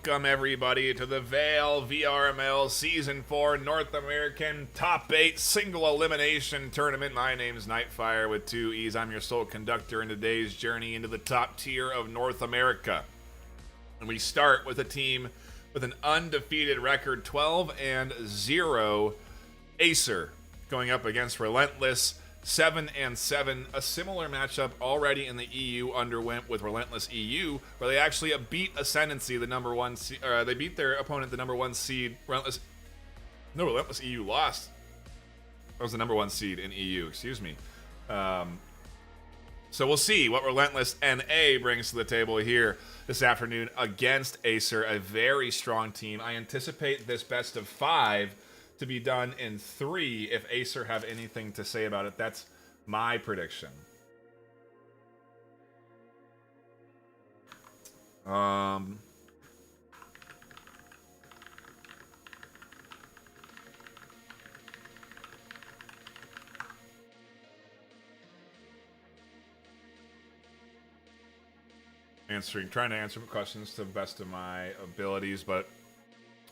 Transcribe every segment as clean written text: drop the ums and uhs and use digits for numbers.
Welcome, everybody, to the VAIL VRML Season 4 North American Top 8 Single Elimination Tournament. My name's Nightfire with 2 E's. I'm your sole conductor in today's journey into the top tier of North America. And we start with a team with an undefeated record, 12-0. Acer going up against Relentless, 7-7. A similar matchup already in the EU underwent with Relentless EU, where they actually beat Ascendancy, the number 1 seed. They beat their opponent, the number 1 seed. Relentless EU lost. That was the number 1 seed in EU. Excuse me. So we'll see what Relentless NA brings to the table here this afternoon against Acer, a very strong team. I anticipate this best of 5 to be done in 3 if Acer have anything to say about it. That's my prediction. Trying to answer questions to the best of my abilities, but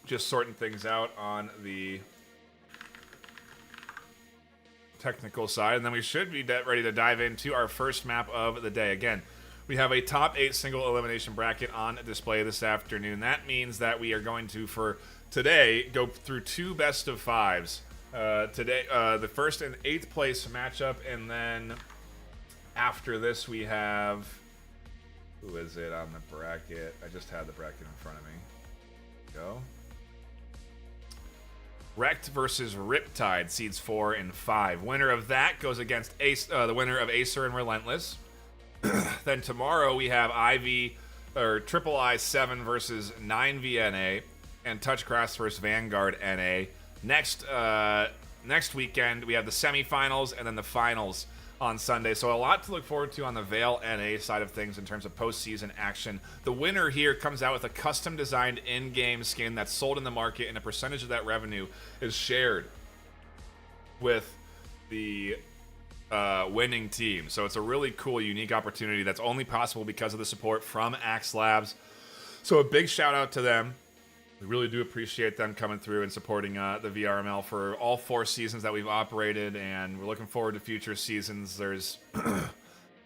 just sorting things out on the technical side, and then we should be ready to dive into our first map of the day. Again, we have a top 8 single elimination bracket on display this afternoon. That means that we are going to, for today, go through 2 best of 5s. Today, the first and 8th place matchup, and then after this we have, who is it on the bracket? I just had the bracket in front of me. Go. Wrecked versus Riptide, seeds 4 and 5. Winner of that goes against the winner of Acer and Relentless. Then tomorrow we have Triple I 7 versus 9VNA and Touchcraft versus Vanguard NA. Next weekend we have the semifinals and then the finals on Sunday. So a lot to look forward to on the VAIL NA side of things in terms of postseason action. The winner here comes out with a custom designed in-game skin that's sold in the market, and a percentage of that revenue is shared with the winning team. So it's a really cool, unique opportunity that's only possible because of the support from Axe Labs. So a big shout out to them. We really do appreciate them coming through and supporting the VRML for all 4 seasons that we've operated, and we're looking forward to future seasons. There's a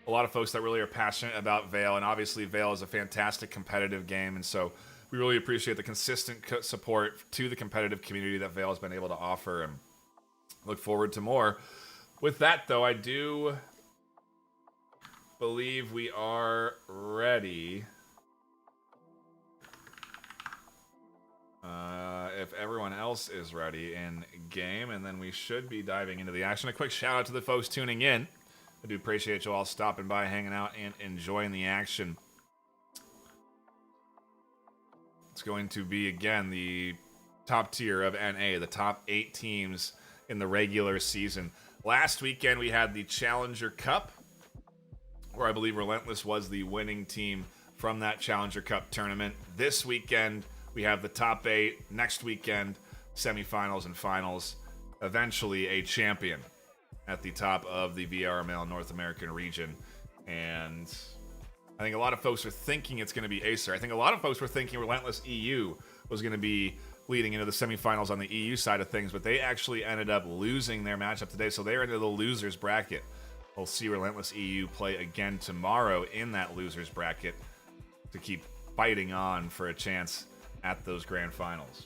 lot of folks that really are passionate about VAIL, and obviously VAIL is a fantastic competitive game, and so we really appreciate the consistent support to the competitive community that VAIL has been able to offer, and look forward to more. With that, though, I do believe we are ready. If everyone else is ready in game, and then we should be diving into the action. A quick shout out to the folks tuning in. I do appreciate you all stopping by, hanging out, and enjoying the action. It's going to be, again, the top tier of NA, the top 8 teams in the regular season. Last weekend we had the Challenger Cup, where I believe Relentless was the winning team from that Challenger Cup tournament. This weekend we have the top 8. Next weekend, semifinals and finals. Eventually, a champion at the top of the VRML North American region. And I think a lot of folks are thinking it's going to be Acer. I think a lot of folks were thinking Relentless EU was going to be leading into the semifinals on the EU side of things, but they actually ended up losing their matchup today, so they're into the losers bracket. We'll see Relentless EU play again tomorrow in that losers bracket to keep fighting on for a chance at those grand finals.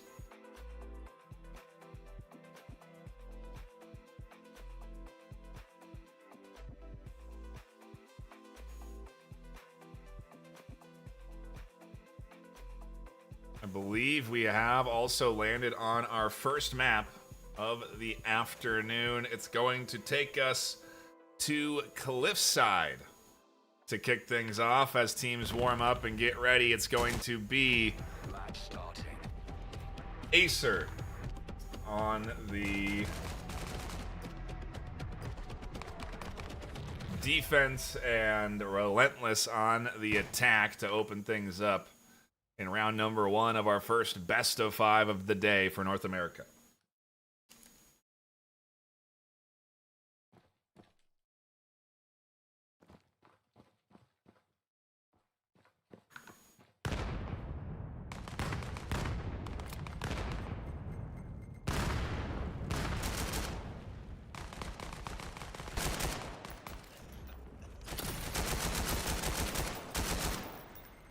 I believe we have also landed on our first map of the afternoon. It's going to take us to Cliffside to kick things off as teams warm up and get ready. It's going to be Acer on the defense and Relentless on the attack to open things up in round number 1 of our first best of 5 of the day for North America.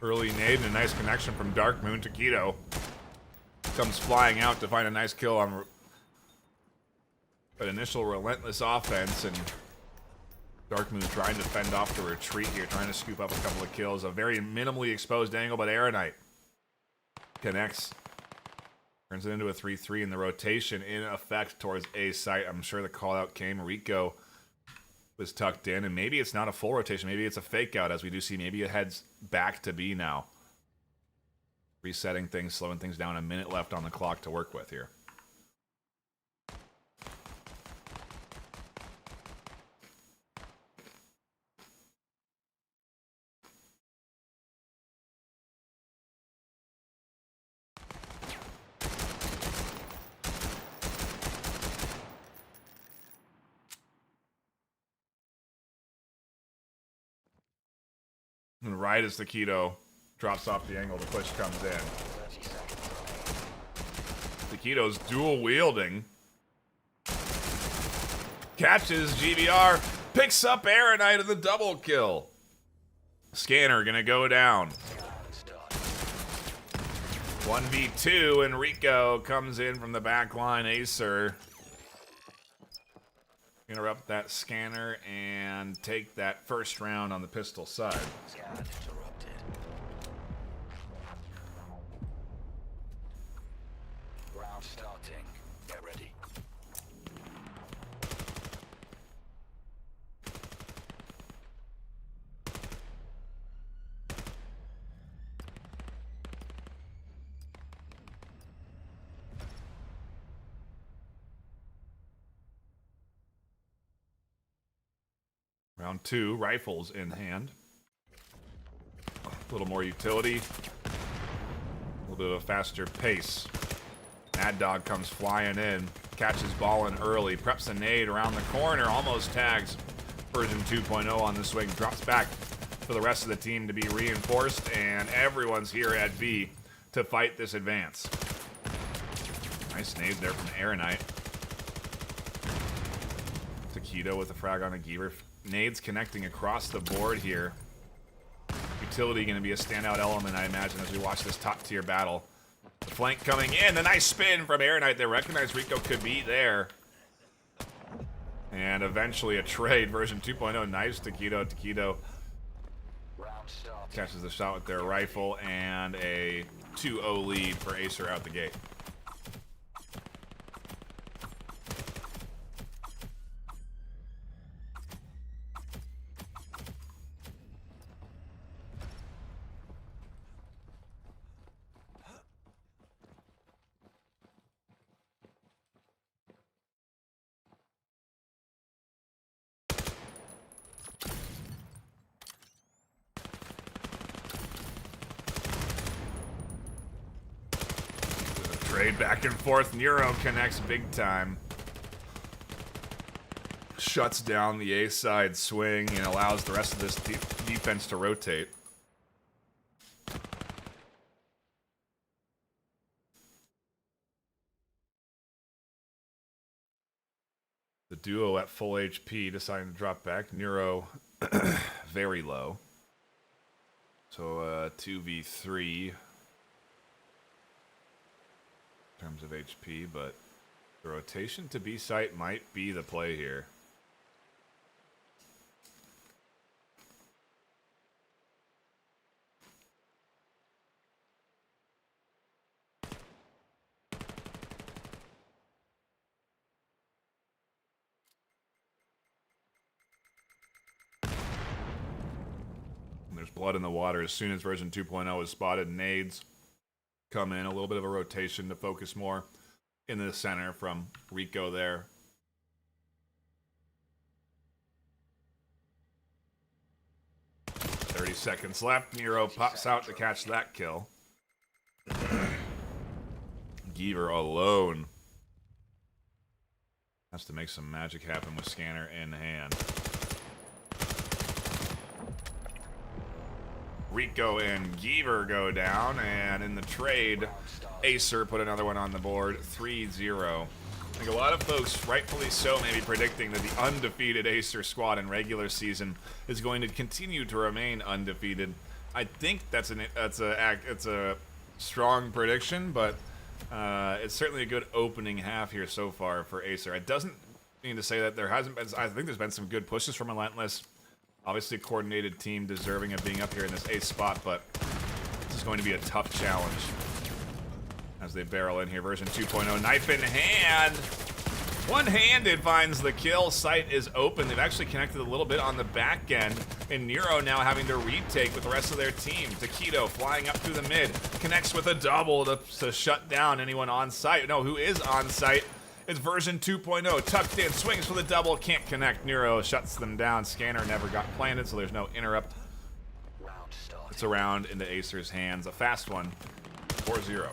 Early nade and a nice connection from Dark Moon. Taquito comes flying out to find a nice kill on an initial relentless offense, and Dark Moon trying to fend off the retreat here, trying to scoop up a couple of kills. A very minimally exposed angle, but Aeronite connects. Turns it into a 3-3 in the rotation in effect towards A site. I'm sure the call out came. Rico was tucked in, and maybe it's not a full rotation. Maybe it's a fake out, as we do see. Maybe it heads back to B now. Resetting things, slowing things down. A minute left on the clock to work with here. And right as Taquito drops off the angle, the push comes in. Taquito's dual wielding. Catches GBR, picks up Aeronite in the double kill. Scanner gonna go down. 1v2, and Rico comes in from the back line. Acer interrupt that scanner and take that first round on the pistol side. Round starting. Get ready. Round 2, rifles in hand. A little more utility. A little bit of a faster pace. Mad Dog comes flying in. Catches ball in early. Preps a nade around the corner. Almost tags version 2.0 on the swing. Drops back for the rest of the team to be reinforced. And everyone's here at B to fight this advance. Nice nade there from Aeronite. Taquito with a frag on a Geaver. Nades connecting across the board here. Utility going to be a standout element, I imagine, as we watch this top-tier battle. The flank coming in. The nice spin from Aeronite there. Recognized Rico could be there. And eventually a trade. Version 2.0. Nice Taquito. Taquito catches the shot with their rifle. And a 2-0 lead for Acer out the gate. Trade back and forth. Nero connects big time. Shuts down the A-side swing and allows the rest of this defense to rotate. The duo at full HP deciding to drop back. Nero very low. So 2v3 in terms of HP, but the rotation to B site might be the play here. And there's blood in the water as soon as version 2.0 is spotted. Nades come in, a little bit of a rotation to focus more in the center from Rico there. .30 seconds left. Nero pops out to catch that kill. Geaver alone has to make some magic happen with scanner in hand. Rico and Geaver go down, and in the trade, Acer put another one on the board, 3-0. I think a lot of folks, rightfully so, may be predicting that the undefeated Acer squad in regular season is going to continue to remain undefeated I think that's a strong prediction, but it's certainly a good opening half here so far for Acer. It doesn't mean to say that there hasn't been. I think there's been some good pushes from Relentless. Obviously, a coordinated team deserving of being up here in this ace spot, but this is going to be a tough challenge as they barrel in here. Version 2.0, knife in hand. One-handed finds the kill. Sight is open. They've actually connected a little bit on the back end. And Nero now having to retake with the rest of their team. Taquito flying up through the mid. Connects with a double to shut down anyone on site. No, who is on site? It's version 2.0. Tucked in. Swings for the double. Can't connect. Nero shuts them down. Scanner never got planted, so there's no interrupt. It's a round into Acer's hands. A fast one. 4-0.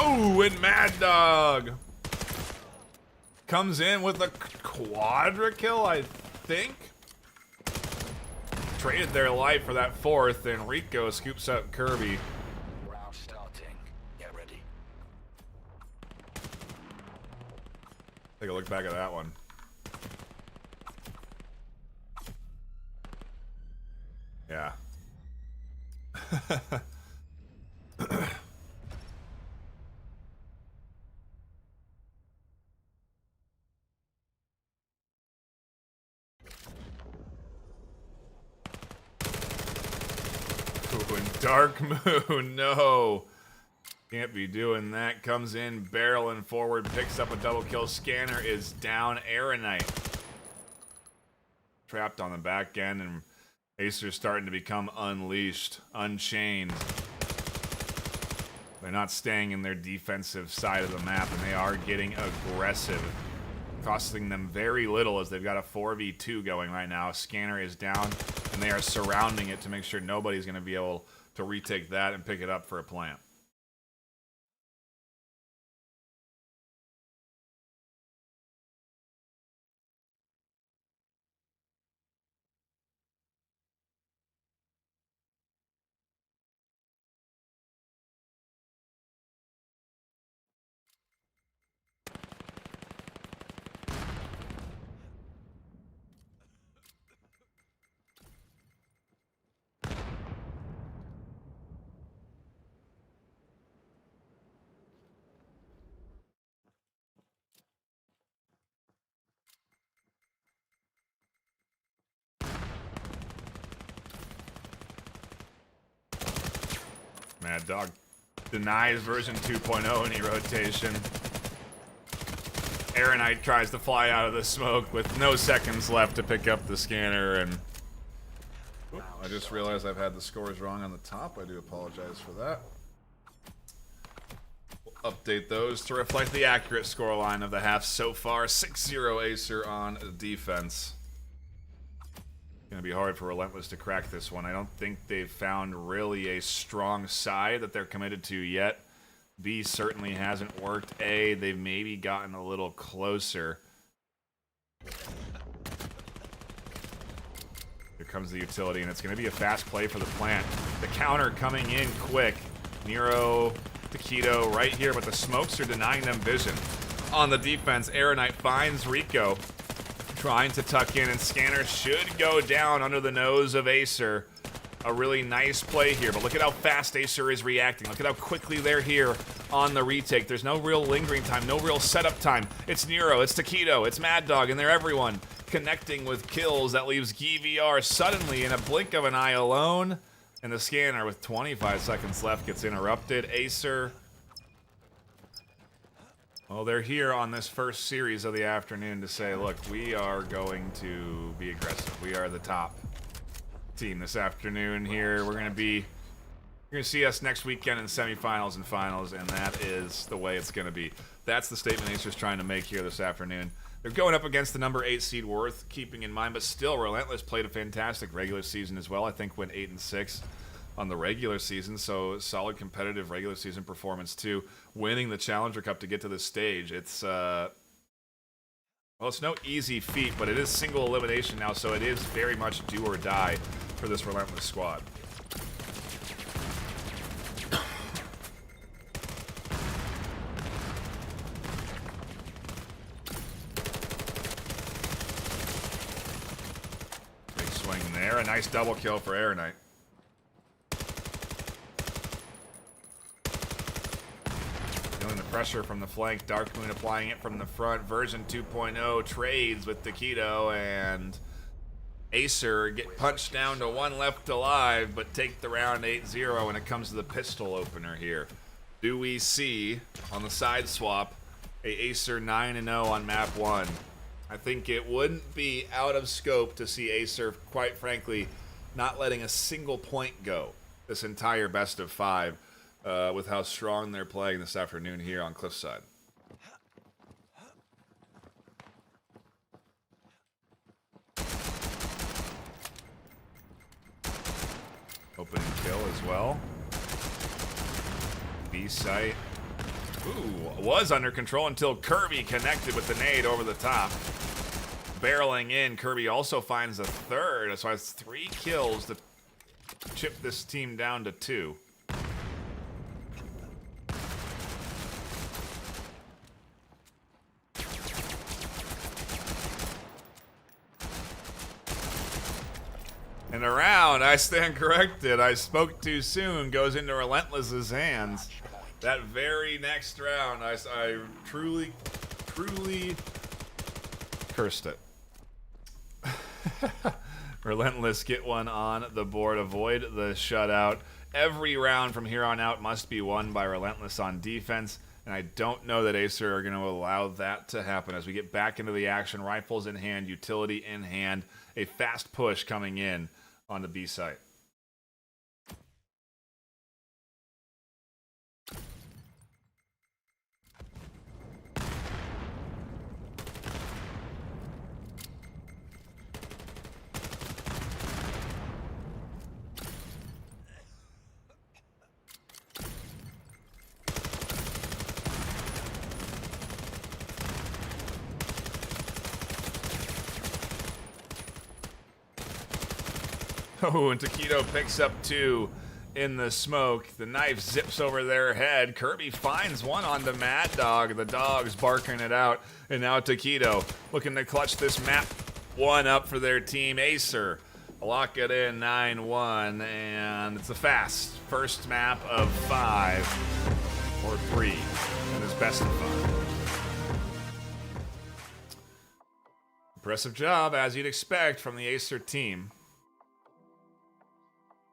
Oh, and Mad Dog comes in with a quadra kill, I think. Traded their life for that fourth, and Rico scoops up Kirby. Round starting. Get ready. Take a look back at that one. Yeah. Ooh, and Dark Moon, no. Can't be doing that. Comes in, barreling forward, picks up a double kill. Scanner is down. Aeronite trapped on the back end, and Acer's starting to become unleashed, unchained. They're not staying in their defensive side of the map, and they are getting aggressive, costing them very little as they've got a 4v2 going right now. Scanner is down, and they are surrounding it to make sure nobody's going to be able to retake that and pick it up for a plant. Mad Dog denies version 2.0 any rotation. Aeronite tries to fly out of the smoke with no seconds left to pick up the scanner, and oop, I just realized I've had the scores wrong on the top. I do apologize for that. We'll update those to reflect the accurate scoreline of the half so far. 6-0 Acer on defense. Gonna be hard for Relentless to crack this one. I don't think they've found really a strong side that they're committed to yet. B certainly hasn't worked. A, they've maybe gotten a little closer. Here comes the utility, and it's gonna be a fast play for the plant. The counter coming in quick. Nero, Taquito right here, but the smokes are denying them vision. On the defense, Aeronite finds Rico, trying to tuck in, and Scanner should go down under the nose of Acer. A really nice play here, but look at how fast Acer is reacting. Look at how quickly they're here on the retake. There's no real lingering time, no real setup time. It's Nero, it's Taquito, it's Mad Dog, and they're everyone connecting with kills. That leaves GVR suddenly in a blink of an eye alone, and the Scanner with 25 seconds left gets interrupted. Acer, well, they're here on this first series of the afternoon to say, look, we are going to be aggressive. We are the top team this afternoon here. You're going to see us next weekend in semifinals and finals, and that is the way it's going to be. That's the statement Acer's trying to make here this afternoon. They're going up against the number 8 seed, worth keeping in mind, but still, Relentless played a fantastic regular season as well. I think went 8-6 on the regular season, so solid competitive regular season performance too. Winning the Challenger Cup to get to this stage, it's well, it's no easy feat, but it is single elimination now, so it is very much do or die for this Relentless squad. Big swing there, a nice double kill for Air Knight. Feeling the pressure from the flank, Dark Moon applying it from the front. Version 2.0 trades with Taquito, and Acer get punched down to 1 left alive, but take the round 8-0 when it comes to the pistol opener here. Do we see, on the side swap, a Acer 9-0 on map 1? I think it wouldn't be out of scope to see Acer, quite frankly, not letting a single point go this entire best of 5. With how strong they're playing this afternoon here on Cliffside. Opening kill as well. B site. Ooh, was under control until Kirby connected with the nade over the top. Barreling in, Kirby also finds a third, so has 3 kills to chip this team down to 2. And around, I stand corrected. I spoke too soon. Goes into Relentless's hands. That very next round, I truly cursed it. Relentless get one on the board. Avoid the shutout. Every round from here on out must be won by Relentless on defense. And I don't know that Acer are going to allow that to happen as we get back into the action. Rifles in hand, utility in hand. A fast push coming in on the B site. Oh, and Taquito picks up 2 in the smoke. The knife zips over their head. Kirby finds one on the Mad Dog. The dog's barking it out. And now Taquito looking to clutch this map 1 up for their team. Acer lock it in 9-1. And it's a fast first map of 5 or 3 in this best of 5. Impressive job, as you'd expect from the Acer team.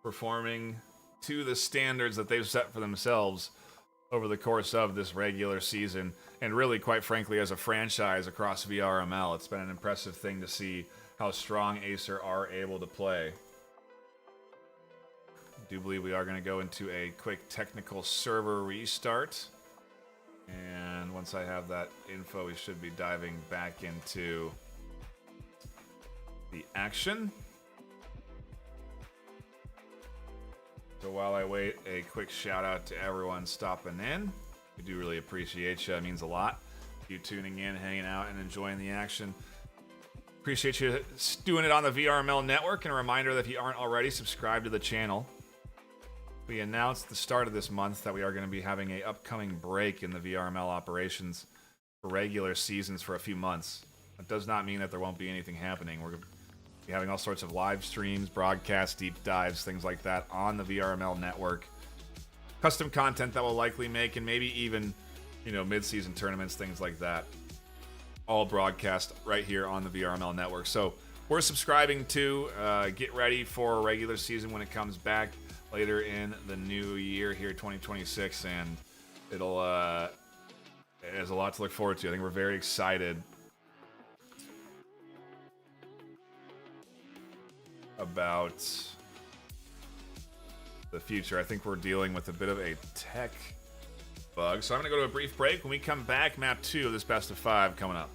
Performing to the standards that they've set for themselves over the course of this regular season, and really, quite frankly, as a franchise across VRML, it's been an impressive thing to see how strong Acer are able to play. I do believe we are going to go into a quick technical server restart, and once I have that info, we should be diving back into the action. So while I wait, a quick shout out to everyone stopping in. We do really appreciate you. It means a lot. You tuning in, hanging out, and enjoying the action. Appreciate you doing it on the VRML network. And a reminder that if you aren't already, subscribe to the channel. We announced the start of this month that we are going to be having an upcoming break in the VRML operations for regular seasons for a few months. That does not mean that there won't be anything happening. We're be having all sorts of live streams, broadcasts, deep dives, things like that on the VRML network. Custom content that will likely make, and maybe even, mid-season tournaments, things like that. All broadcast right here on the VRML network. So we're subscribing to. Get ready for a regular season when it comes back later in the new year here, 2026, and it has a lot to look forward to. I think we're very excited about the future. I think we're dealing with a bit of a tech bug. So I'm going to go to a brief break. When we come back, map 2 of this best of 5 coming up.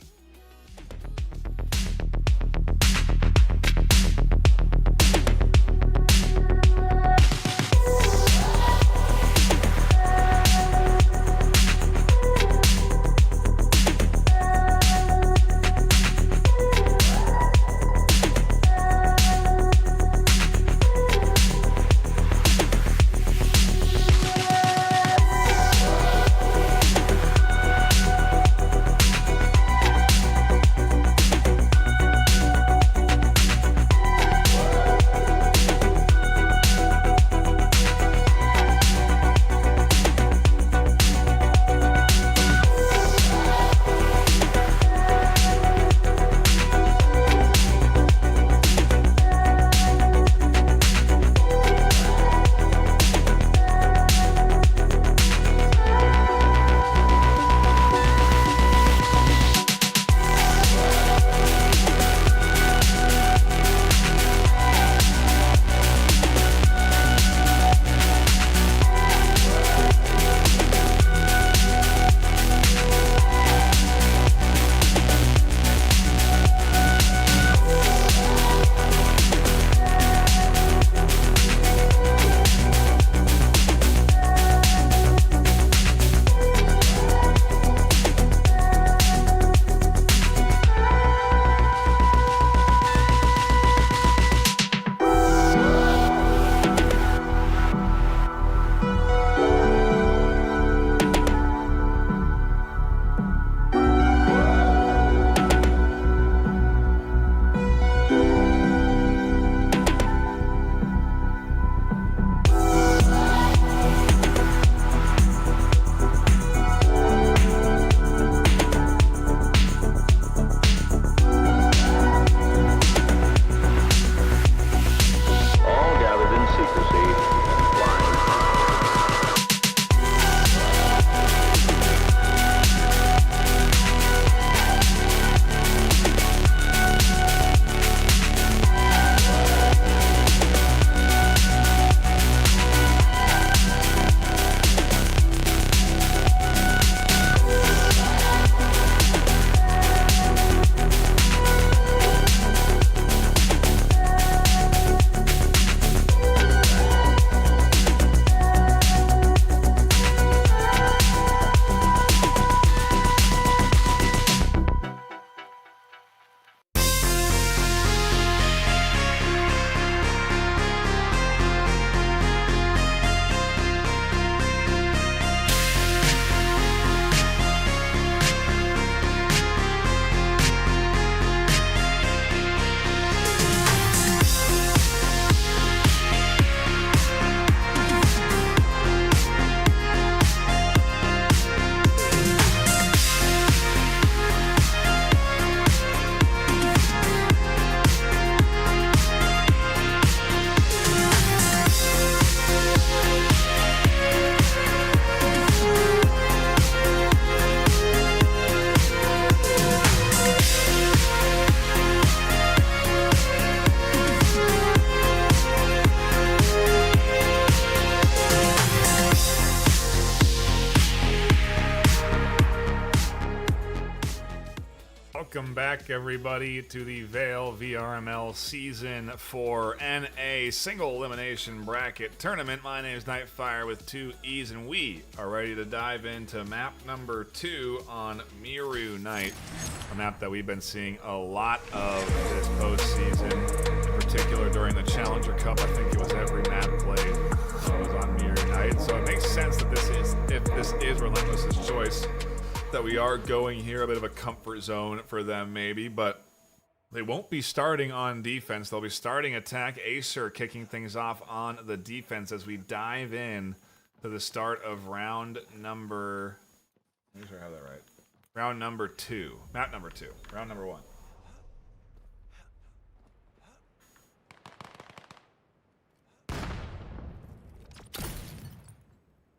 back, everybody, to the VAIL VRML Season 4 NA Single Elimination Bracket Tournament. My name is Nightfire with 2 E's, and we are ready to dive into map number 2 on Miru Night, a map that we've been seeing a lot of this postseason, in particular during the Challenger Cup. I think it was every map played was on Miru Night, so it makes sense that if this is Relentless's choice, that we are going here, a bit of a comfort zone for them maybe, but they won't be starting on defense. They'll be starting attack. Acer kicking things off on the defense as we dive in to the start of round number, make sure I have that right. Round number 2. Map number 2. Round number 1.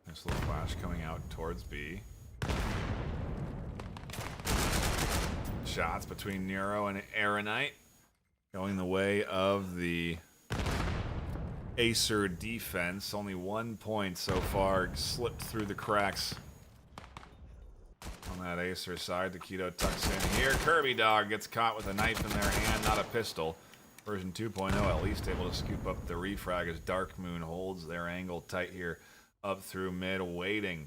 Nice little flash coming out towards B. Shots between Nero and Aeronite going the way of the Acer defense. Only 1 point so far slipped through the cracks on that Acer side. Taquito tucks in here. Kirby Dog gets caught with a knife in their hand, not a pistol. Version 2.0 at least able to scoop up the refrag as Dark Moon holds their angle tight here up through mid, waiting.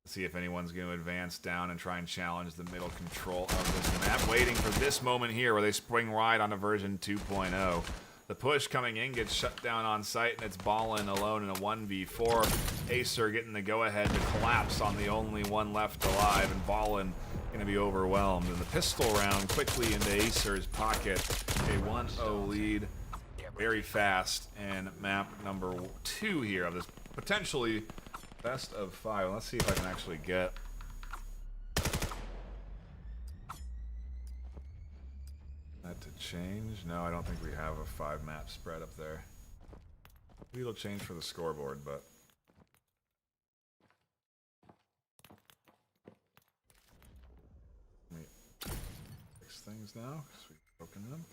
See if anyone's going to advance down and try and challenge the middle control of this map. Waiting for this moment here where they spring wide onto version 2.0. The push coming in gets shut down on site, and it's Ballin alone in a 1v4. Acer getting the go-ahead to collapse on the only one left alive, and Ballin going to be overwhelmed. And the pistol round quickly into Acer's pocket. A 1-0 lead very fast, and map number 2 here of this potentially best of 5. Let's see if I can actually get that to change. No, I don't think we have a 5-map spread up there. Maybe it'll change for the scoreboard, but let me fix things now because we've broken them.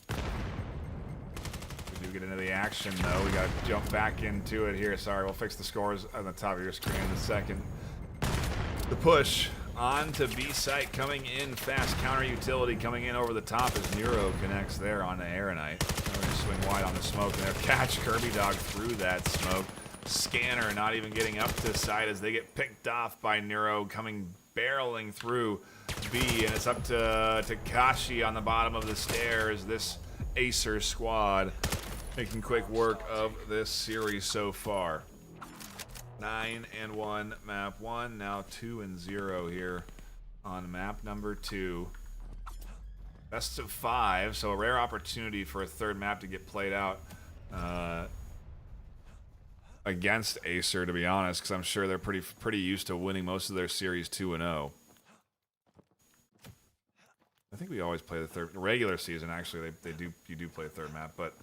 We do get into the action, though. We got to jump back into it here. Sorry, we'll fix the scores on the top of your screen in a second. The push onto B site coming in fast. Counter utility coming in over the top as Nero connects there onto Aeronite. They're going to swing wide on the smoke, and they'll catch Kirby Dog through that smoke. Scanner not even getting up to side as they get picked off by Nero coming barreling through B, and it's up to Takashi on the bottom of the stairs. This Acer squad making quick work of this series so far. 9-1 map 1, now 2-0 here on map number 2. Best of 5, so a rare opportunity for a third map to get played out against Acer, to be honest, because I'm sure they're pretty used to winning most of their series 2-0. I think we always play the third regular season. Actually, you do play a third map, but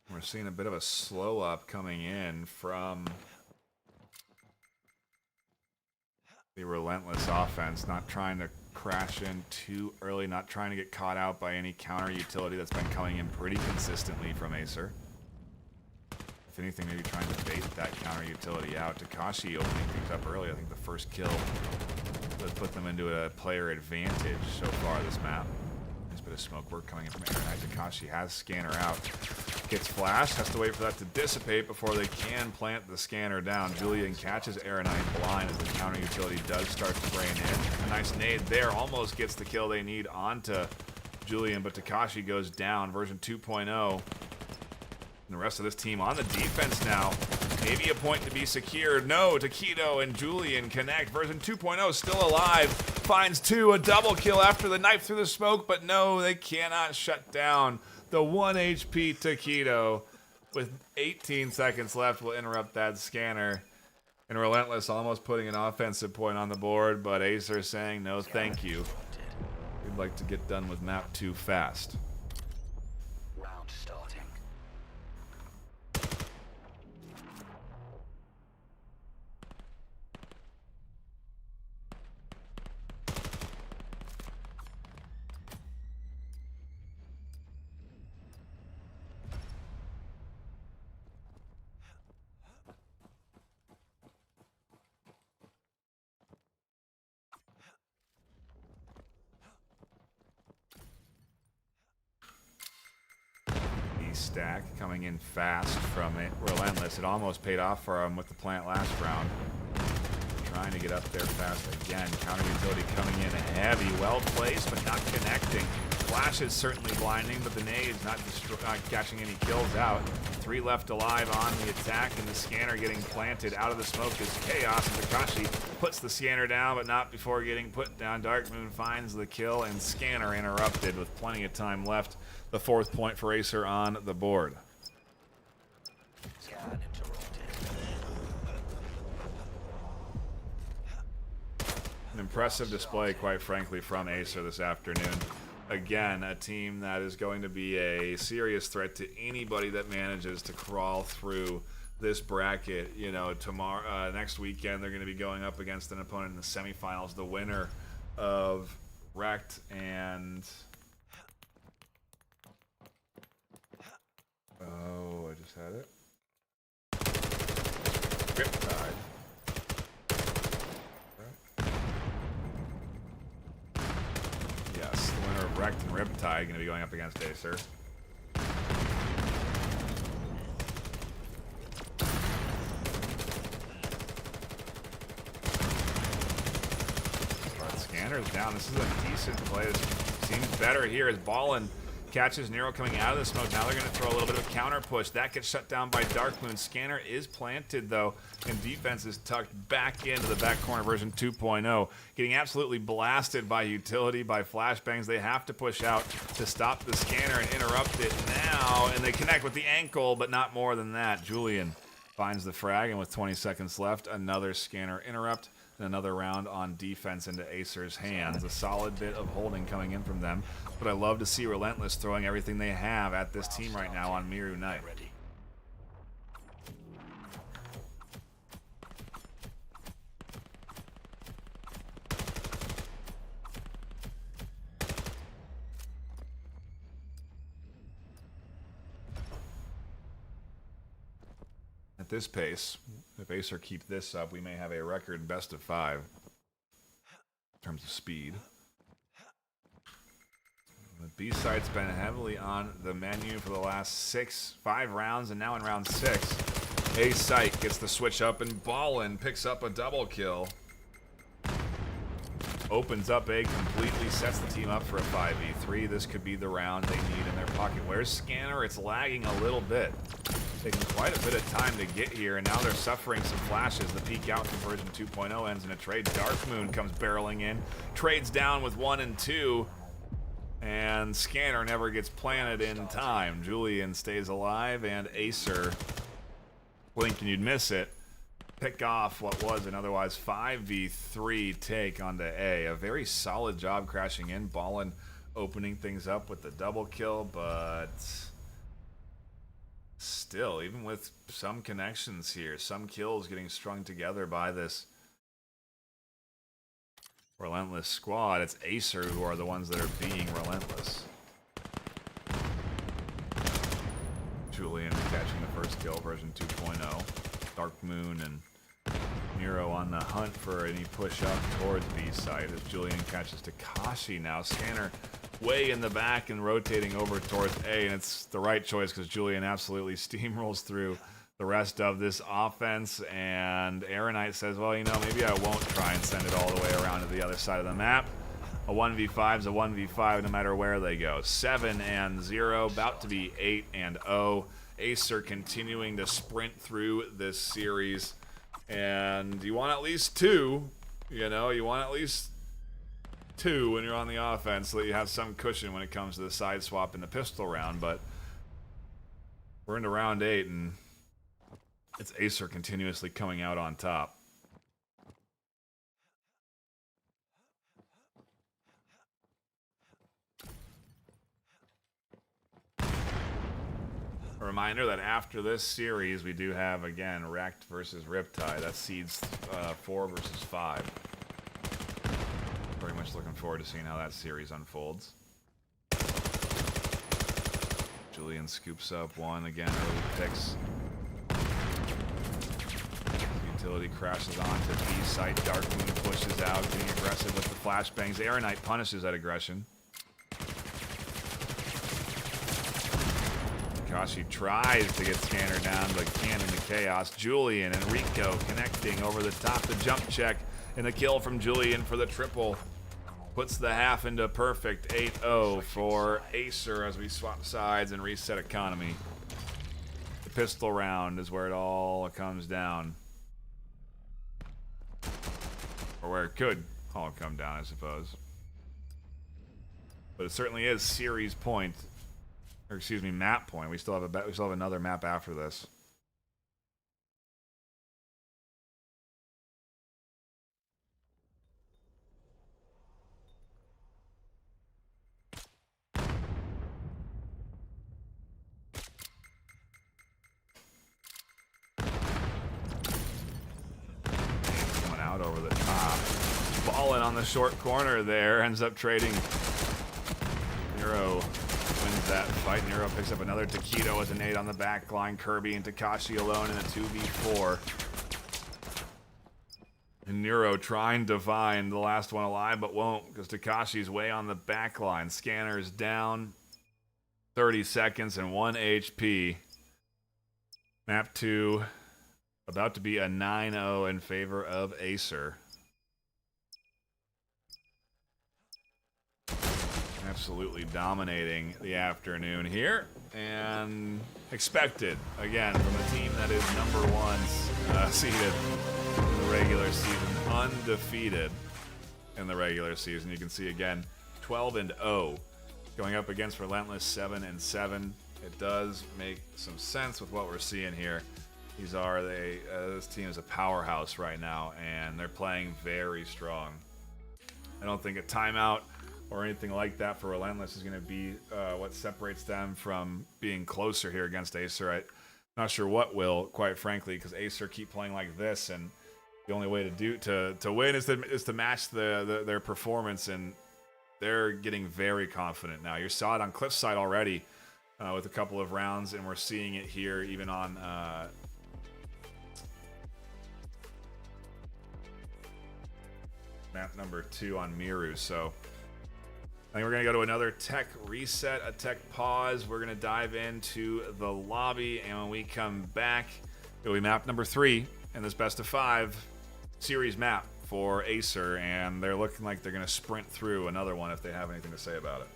we're seeing a bit of a slow up coming in from the Relentless offense, not trying to crash in too early, not trying to get caught out by any counter utility that's been coming in pretty consistently from Acer. If anything, maybe trying to bait that counter utility out. Takashi opening things up early. I think the first kill would put them into a player advantage so far this map. Nice bit of smoke work coming in from Aeronite. Takashi has scanner out. Gets flashed, has to wait for that to dissipate before they can plant the scanner down. Julian catches Aeronite blind as the counter utility does start spraying in. A nice nade there, almost gets the kill they need onto Julian, but Takashi goes down. Version 2.0. And the rest of this team on the defense now. Maybe a point to be secured. No, Taquito and Julian connect. Version 2.0 still alive. Finds 2, a double kill after the knife through the smoke, but no, they cannot shut down the 1 HP Taquito. With 18 seconds left, will interrupt that scanner. And Relentless almost putting an offensive point on the board, but Acer saying no thank you. We'd like to get done with map 2 fast. Round starting. stack coming in fast from it. Relentless. It almost paid off for him with the plant last round. Trying to get up there fast again. Counter utility coming in heavy. Well placed, but not connecting. Flash is certainly blinding, but the nade's not catching any kills out. 3 left alive on the attack, and the scanner getting planted out of the smoke is Chaos. And Takashi puts the scanner down, but not before getting put down. Darkmoon finds the kill, and scanner interrupted with plenty of time left. The 4th point for Acer on the board. Scan interrupted. An impressive display, quite frankly, from Acer this afternoon. Again, a team that is going to be a serious threat to anybody that manages to crawl through this bracket. You know, tomorrow, next weekend, they're going to be going up against an opponent in the semifinals, the winner of Wrecked and... Oh, I just had it. Riptide. Yes, the winner of Wrecked and Riptide going to be going up against Acer. Scanner's down. This is a decent play. This seems better here as Ballin catches Nero coming out of the smoke. Now they're going to throw a little bit of counter push. That gets shut down by Darkmoon. Scanner is planted, though, and defense is tucked back into the back corner version 2.0. Getting absolutely blasted by utility, by flashbangs. They have to push out to stop the scanner and interrupt it now, and they connect with the ankle, but not more than that. Julian finds the frag, and with 20 seconds left, another scanner interrupt. And another round on defense into Acer's hands. A solid bit of holding coming in from them. But I love to see Relentless throwing everything they have at this team right now on Miru Knight. At this pace, if Acer keep this up, we may have a record best of 5 in terms of speed. The B-side's been heavily on the menu for the last 5 rounds, and now in round 6, A-Site gets the switch up, and Ballin picks up a double kill. Opens up A completely, sets the team up for a 5v3. This could be the round they need in their pocket. Where's Scanner? It's lagging a little bit. Taking quite a bit of time to get here, and now they're suffering some flashes. The peek out from version 2.0 ends in a trade. Darkmoon comes barreling in, trades down with 1 and 2, and Scanner never gets planted in time. Julian stays alive, and Acer, blinking you'd miss it, pick off what was an otherwise 5v3 take onto A. A very solid job crashing in. Ballin opening things up with the double kill, but still, even with some connections here, some kills getting strung together by this Relentless squad, it's Acer who are the ones that are being relentless. Julian catching the first kill, version 2.0. Darkmoon and Nero on the hunt for any push up towards B side as Julian catches Takashi now. Scanner way in the back and rotating over towards A, and it's the right choice because Julian absolutely steamrolls through the rest of this offense, and Aeronite says, well, you know, maybe I won't try and send it all the way around to the other side of the map. A 1v5 is a 1v5 no matter where they go. 7-0, about to be 8-0. Acer continuing to sprint through this series, and you want at least 2, you know, you want at least 2 when you're on the offense so that you have some cushion when it comes to the side swap in the pistol round, but we're into round 8, and it's Acer continuously coming out on top. A reminder that after this series, we do have, again, Wrecked versus Riptide. That's seeds 4 versus 5. Very much looking forward to seeing how that series unfolds. Julian scoops up 1 again, early picks. Utility crashes onto B site. Darkmoon pushes out, getting aggressive with the flashbangs. Aeronite punishes that aggression. Kashi tries to get Scanner down, but can't in the chaos. Julian and Rico connecting over the top. The jump check and the kill from Julian for the triple. Puts the half into perfect. 8-0 for Acer as we swap sides and reset economy. The pistol round is where it all comes down. Or where it could all come down, I suppose. But it certainly is series point. Or excuse me, map point. We still have another map after this. Coming out over the top. Balling on the short corner there. Ends up trading. Nero wins that fight. Nero picks up another Taquito with a nade on the back line. Kirby and Takashi alone in a 2v4. And Nero trying to find the last one alive, but won't because Takashi's way on the back line. Scanner's down. 30 seconds and 1 HP. Map 2 about to be a 9-0 in favor of Acer. Absolutely dominating the afternoon here, and expected again from a team that is #1 seeded in the regular season, undefeated in the regular season. You can see again 12-0 going up against Relentless 7-7. It does make some sense with what we're seeing here. This team is a powerhouse right now, and they're playing very strong. I don't think a timeout or anything like that for Relentless is going to be what separates them from being closer here against Acer. I'm not sure what will, quite frankly, because Acer keep playing like this, and the only way to win is to match their performance, and they're getting very confident now. You saw it on Cliffside already with a couple of rounds, and we're seeing it here even on map number 2 on Miru. So I think we're going to go to another tech reset, a tech pause. We're going to dive into the lobby, and when we come back, it'll be map number 3 in this best of 5 series map for Acer, and they're looking like they're going to sprint through another one if they have anything to say about it.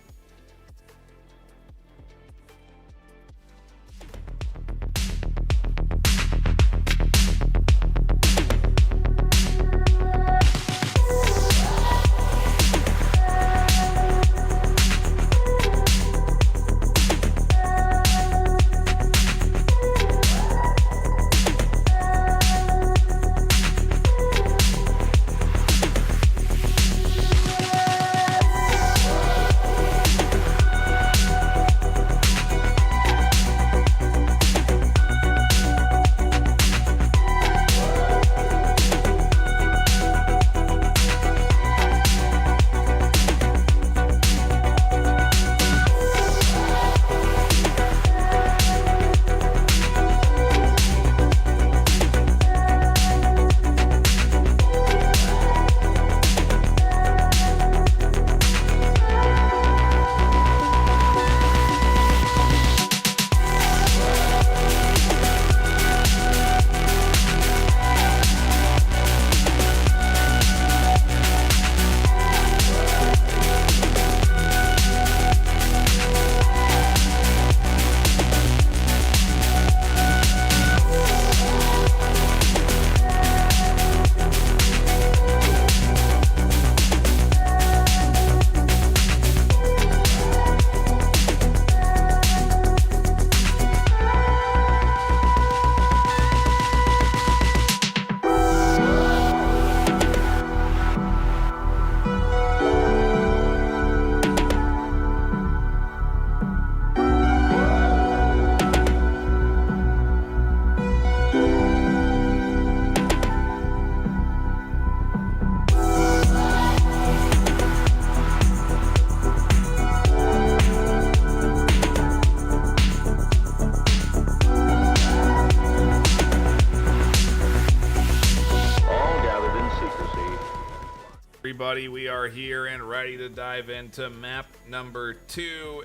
everybody? We are here and ready to dive into map number 2.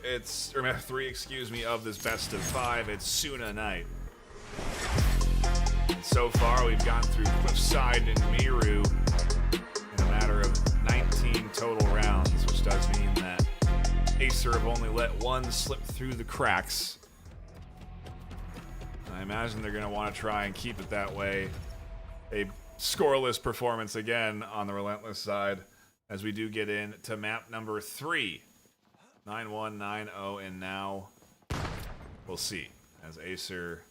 Or map 3, excuse me, of this best of 5. It's Suna Night. And so far, we've gone through Cliffside and Miru in a matter of 19 total rounds, which does mean that Acer have only let one slip through the cracks. I imagine they're going to want to try and keep it that way. A scoreless performance again on the Relentless side as we do get into map number 3. 9-1, 9-0, and now we'll see as Acer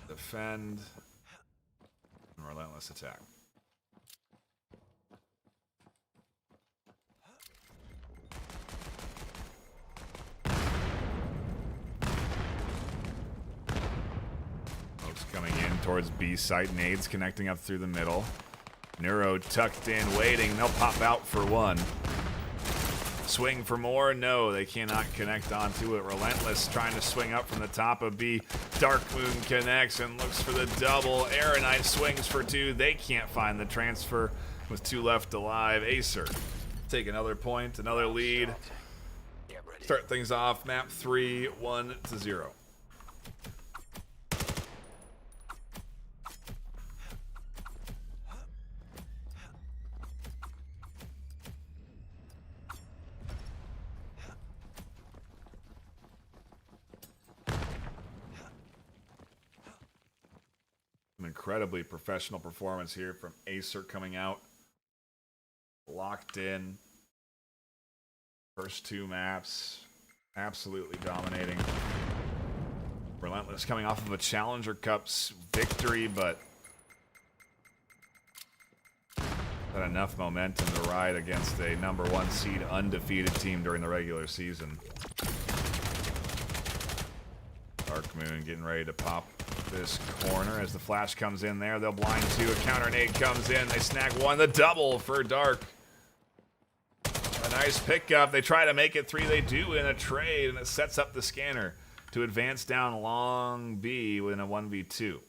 defend and Relentless attack. Coming in towards B site. Nades connecting up through the middle. Neuro tucked in, waiting. They'll pop out for one. Swing for more? No, they cannot connect onto it. Relentless trying to swing up from the top of B. Dark Moon connects and looks for the double. Aeronite swings for 2. They can't find the transfer with 2 left alive. Acer take another point, another lead. Start things off. Map 3, 1-0. Incredibly professional performance here from Acer coming out. Locked in. First 2 maps. Absolutely dominating. Relentless coming off of a Challenger Cups victory, but had enough momentum to ride against a number 1 seed undefeated team during the regular season. Dark Moon getting ready to pop this corner as the flash comes in there. They'll blind 2. A counter nade comes in. They snag 1. The double for Dark. A nice pickup. They try to make it 3. They do in a trade, and it sets up the scanner to advance down long B in a 1v2.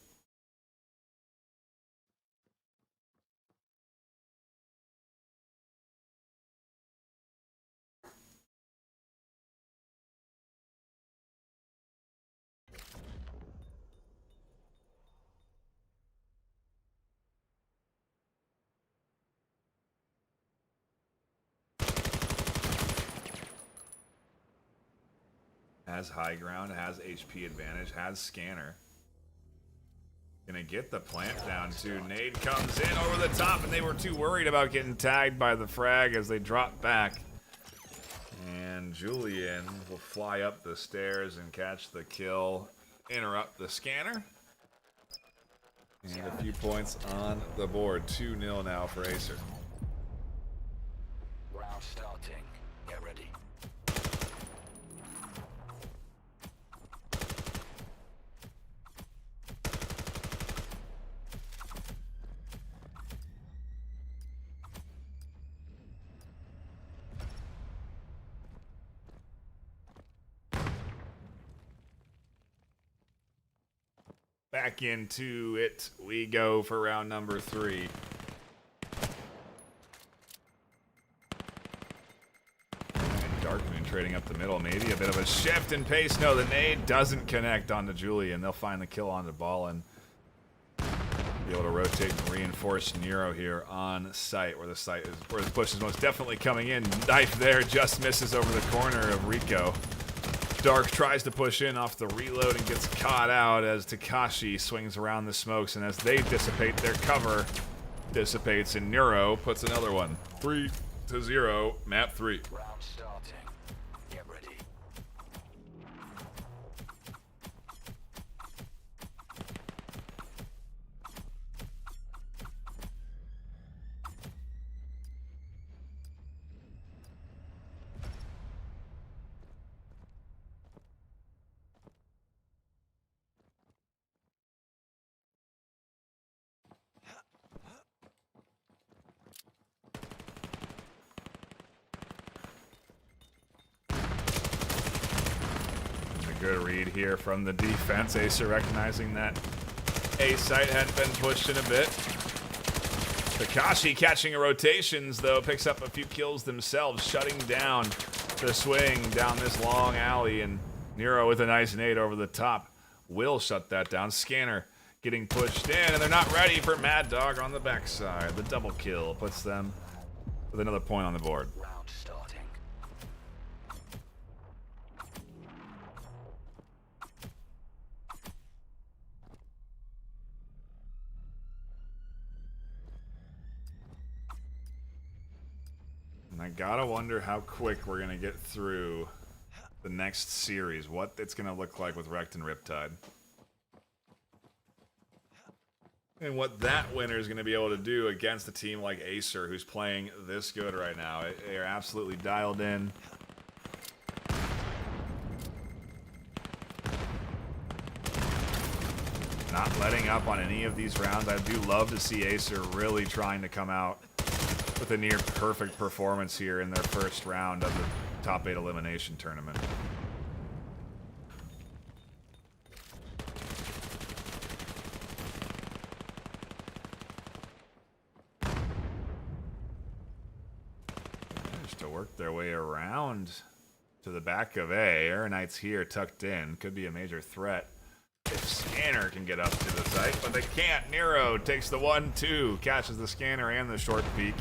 Has high ground, has HP advantage, has scanner. Gonna get the plant down too. Nade comes in over the top, and they were too worried about getting tagged by the frag as they drop back. And Julian will fly up the stairs and catch the kill, interrupt the scanner. And a few points on the board. 2-0 now for Acer. Round starting. Get ready. Back into it we go for round number 3. And Dark Moon trading up the middle. Maybe a bit of a shift in pace. No, the nade doesn't connect onto Julian. They'll find the kill on the ball and be able to rotate and reinforce Nero here on site, where the push is most definitely coming in. Knife there just misses over the corner of Rico. Dark tries to push in off the reload and gets caught out as Takashi swings around the smokes, and as they dissipate, their cover dissipates, and Neuro puts another one. 3-0, map 3. Round starting. Get ready. Good read here from the defense. Acer recognizing that A site hadn't been pushed in a bit. Takashi catching rotations, though, picks up a few kills themselves, shutting down the swing down this long alley, and Nero with a nice nade over the top will shut that down. Scanner getting pushed in, and they're not ready for Mad Dog on the backside. The double kill puts them with another point on the board. Round starting. And I gotta wonder how quick we're gonna get through the next series, what it's gonna look like with Wrecked and Riptide. And what that winner is going to be able to do against a team like Acer, who's playing this good right now. They are absolutely dialed in. Not letting up on any of these rounds. I do love to see Acer really trying to come out with a near perfect performance here in their first round of the top 8 elimination tournament. To work their way around to the back of A. Air Knight's here tucked in. Could be a major threat if Scanner can get up to the site, but they can't. Nero takes the 1-2, catches the Scanner and the short peak.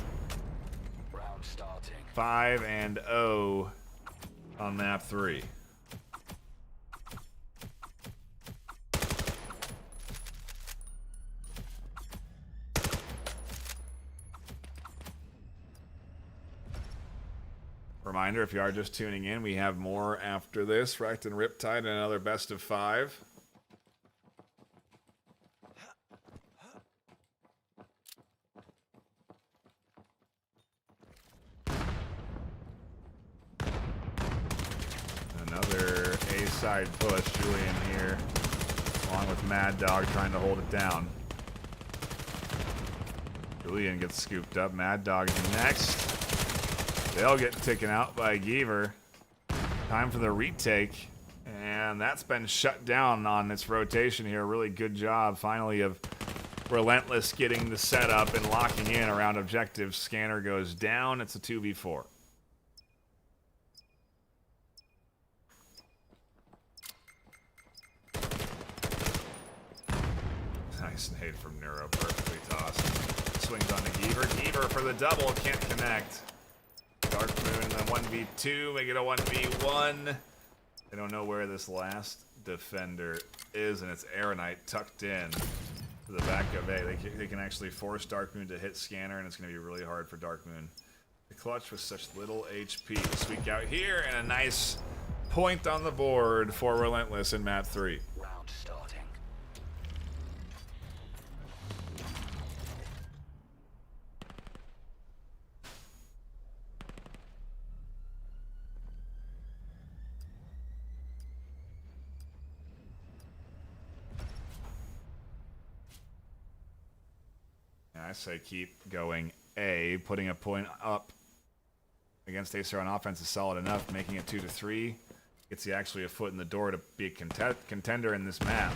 Round starting. 5-0 on map 3. Reminder, if you are just tuning in, we have more after this. Wrecked and Riptide and another best of 5. Another A-side push. Julian here, along with Mad Dog, trying to hold it down. Julian gets scooped up. Mad Dog is next. They'll get taken out by Geaver. Time for the retake. And that's been shut down on its rotation here. Really good job, finally, of Relentless getting the setup and locking in around objective. Scanner goes down. It's a 2v4. Nice nade from Neuro. Perfectly tossed. Swings on to Geaver. Geaver for the double. Can't connect. Dark Moon, a 1v2, make it a 1v1. They don't know where this last defender is, and it's Air Knight tucked in to the back of A. They can actually force Dark Moon to hit Scanner, and it's going to be really hard for Dark Moon to clutch with such little HP. Sweep out here, and a nice point on the board for Relentless in map 3. Round starting. I say keep going A. Putting a point up against Acer on offense is solid enough. Making it 2-3 gets you actually a foot in the door to be a contender in this map.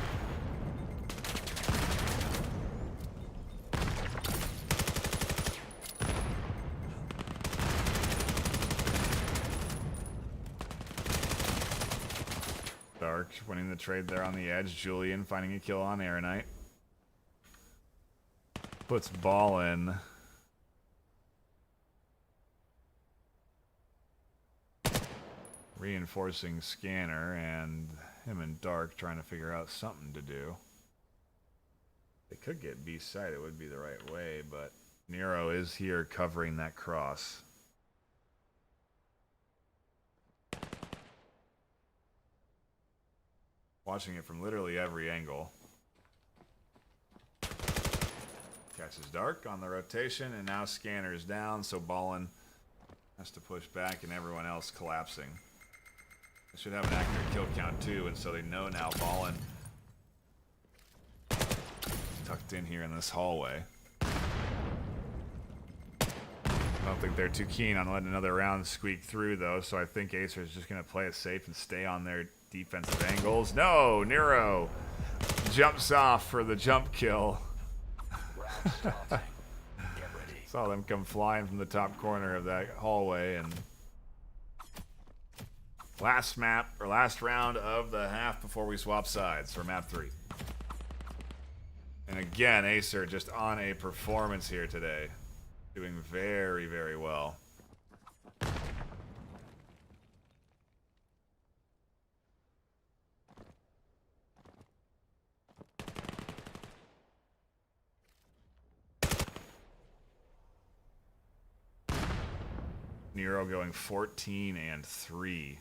Dark winning the trade there on the edge. Julian finding a kill on Air Knight. Puts ball in. Reinforcing Scanner, and him and Dark trying to figure out something to do. They could get B side, it would be the right way, but Nero is here covering that cross. Watching it from literally every angle. Catches Dark on the rotation, and now Scanner's down, so Ballin has to push back, and everyone else collapsing. They should have an accurate kill count too, and so they know now Ballin tucked in here in this hallway. I don't think they're too keen on letting another round squeak through, though, so I think Acer is just going to play it safe and stay on their defensive angles. No! Nero jumps off for the jump kill. Round starting. Get Saw them come flying from the top corner of that hallway, and last round of the half before we swap sides for map 3. And again, Acer just on a performance here today. Doing very, very well. Nero going 14 and 3.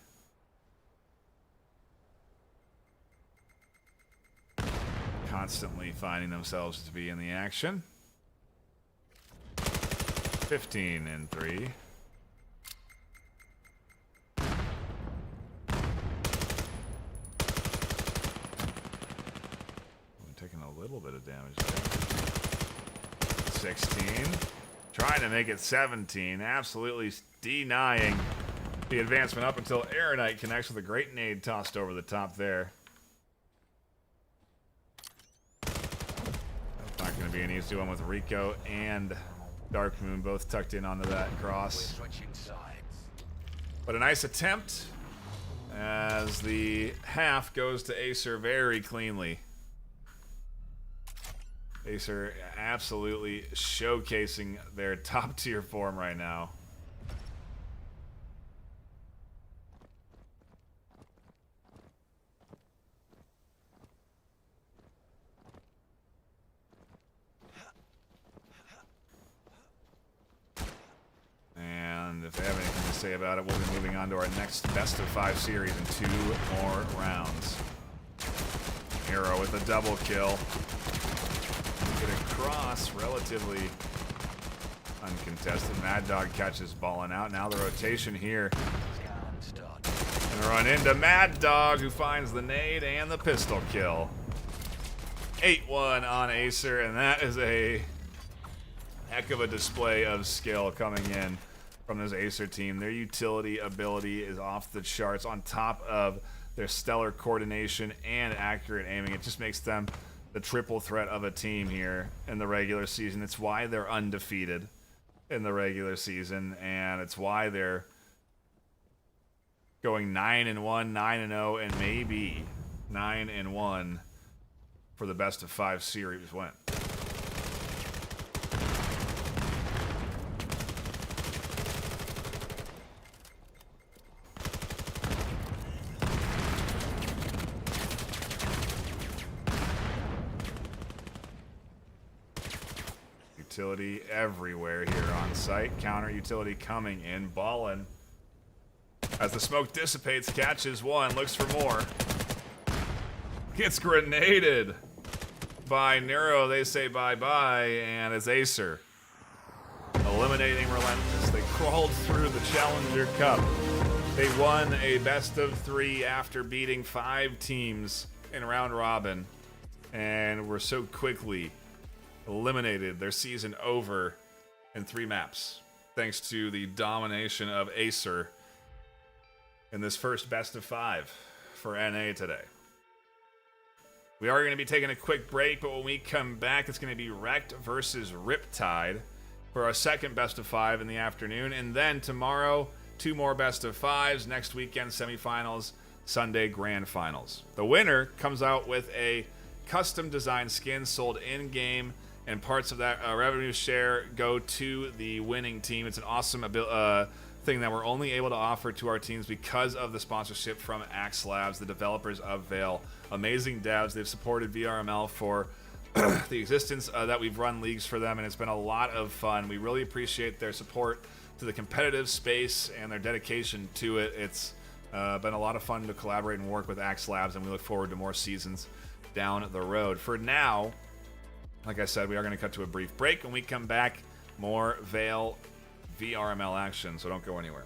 Constantly finding themselves to be in the action. 15 and 3. I'm taking a little bit of damage there. 16. Trying to make it 17. Absolutely denying the advancement up until Aeronite connects with a great nade tossed over the top there. That's not going to be an easy one with Rico and Dark Moon both tucked in onto that cross. But a nice attempt as the half goes to Acer very cleanly. Acer absolutely showcasing their top tier form right now. And if they have anything to say about it, we'll be moving on to our next best of 5 series in 2 more rounds. Hero with a double kill. Get across relatively uncontested. Mad Dog catches balling out. Now the rotation here. And run into Mad Dog, who finds the nade and the pistol kill. 8-1 on Acer, and that is a heck of a display of skill coming in from this Acer team. Their utility ability is off the charts on top of their stellar coordination and accurate aiming. It just makes them the triple threat of a team here in the regular season. It's why they're undefeated in the regular season, and it's why they're going 9-1, 9-0, and maybe 9-1 for the best of 5 series win. Utility everywhere here on site. Counter utility coming in. Ballin, as the smoke dissipates, catches one, looks for more. Gets grenaded by Nero. They say bye-bye, and it's Acer eliminating Relentless. They crawled through the Challenger Cup. They won a best of 3 after beating 5 teams in round robin, and were so quickly eliminated. Their season over in 3 maps, thanks to the domination of Acer in this first best of 5 for NA today. We are going to be taking a quick break, but when we come back, it's going to be Wrecked versus Riptide for our second best of 5 in the afternoon, and then tomorrow 2 more best of 5s, next weekend semifinals, Sunday grand finals. The winner comes out with a custom designed skin sold in-game, and parts of that revenue share go to the winning team. It's an awesome thing that we're only able to offer to our teams because of the sponsorship from Axe Labs, the developers of VAIL. Amazing devs. They've supported VRML for the existence that we've run leagues for them, and it's been a lot of fun. We really appreciate their support to the competitive space and their dedication to it. It's been a lot of fun to collaborate and work with Axe Labs, and we look forward to more seasons down the road. For now, like I said, we are going to cut to a brief break. When we come back, more VAIL VRML action, so don't go anywhere.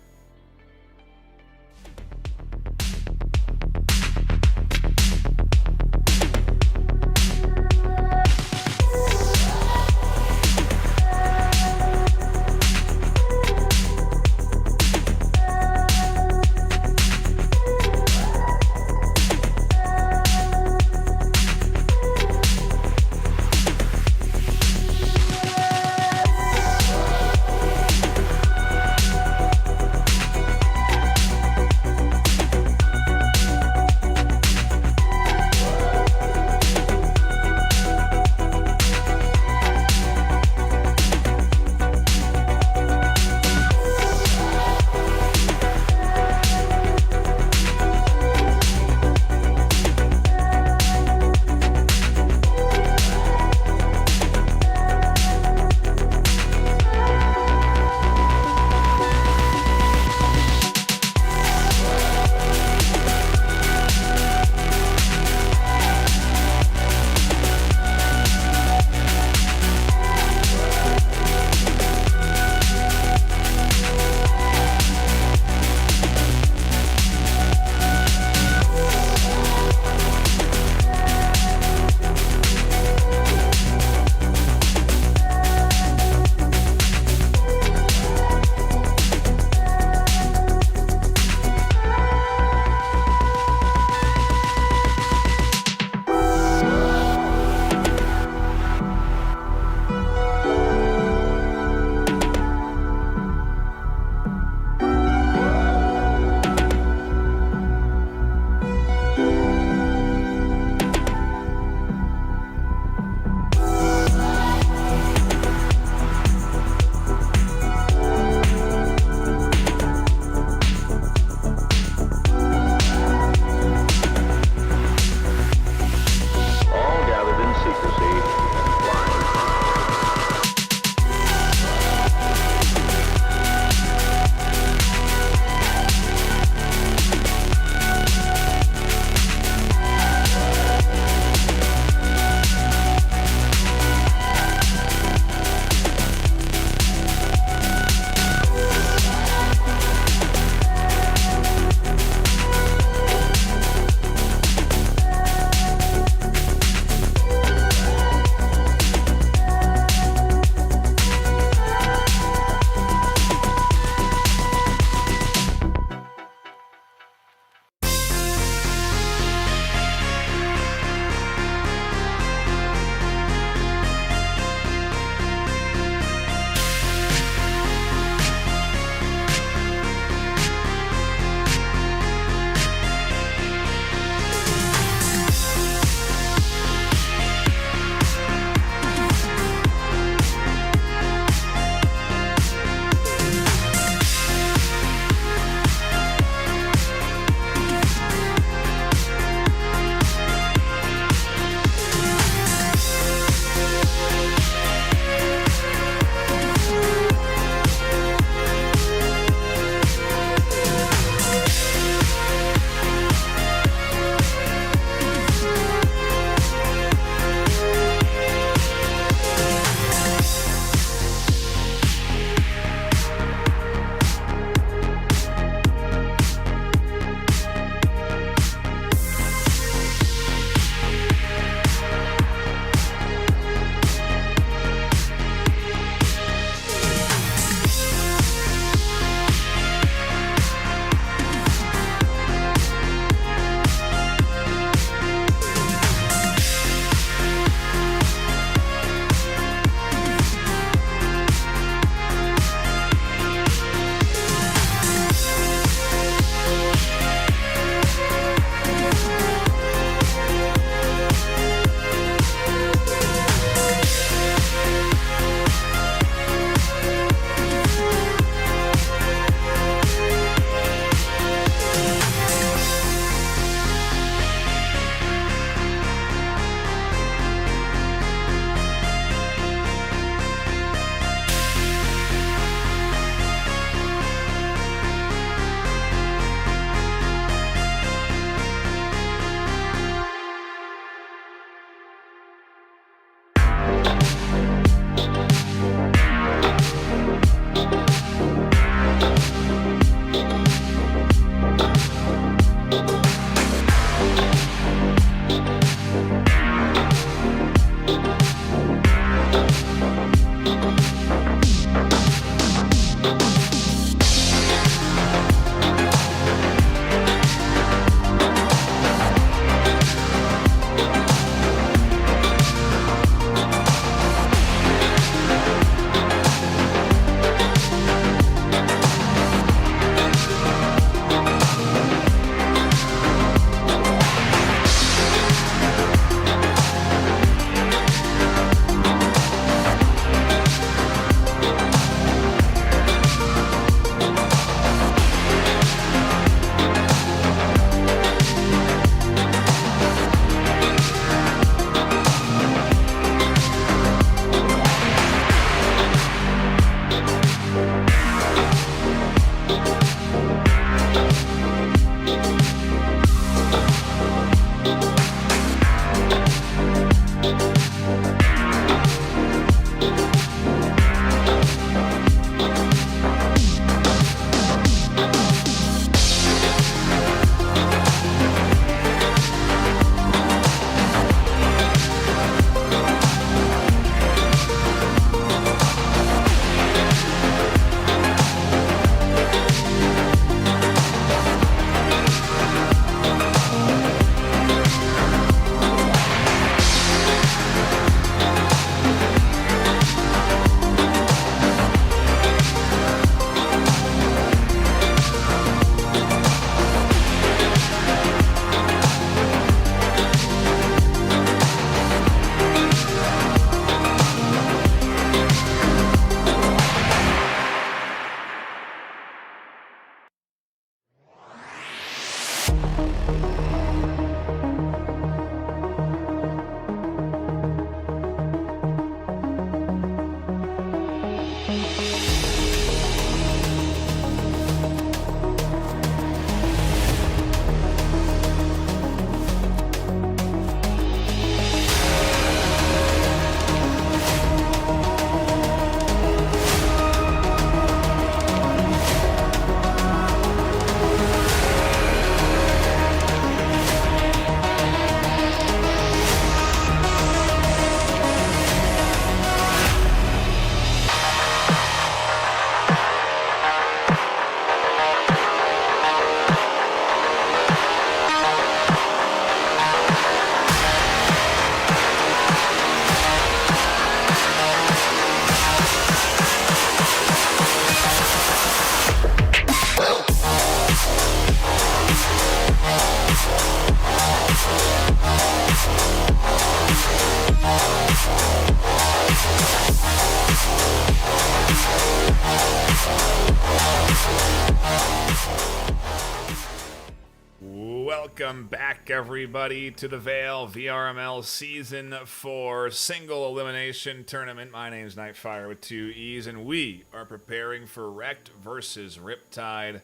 Welcome back, everybody, to the VAIL VRML Season 4 Single Elimination Tournament. My name is Nightfire with 2 E's, and we are preparing for Wrecked versus Riptide,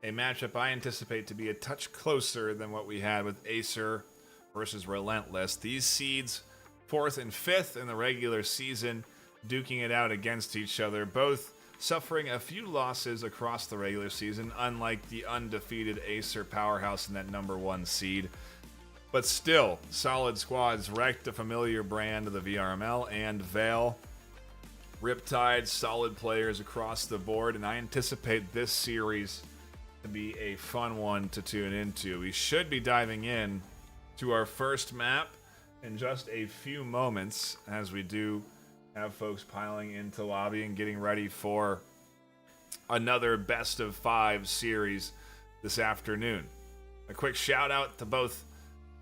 a matchup I anticipate to be a touch closer than what we had with Acer versus Relentless. These seeds, 4th and 5th in the regular season, duking it out against each other, both suffering a few losses across the regular season, unlike the undefeated Acer powerhouse in that number 1 seed. But still, solid squads. Wrecked, a familiar brand of the VRML, and VAIL. Riptide, solid players across the board, and I anticipate this series to be a fun one to tune into. We should be diving in to our first map in just a few moments, as we do have folks piling into lobby and getting ready for another best of 5 series this afternoon. A quick shout out to both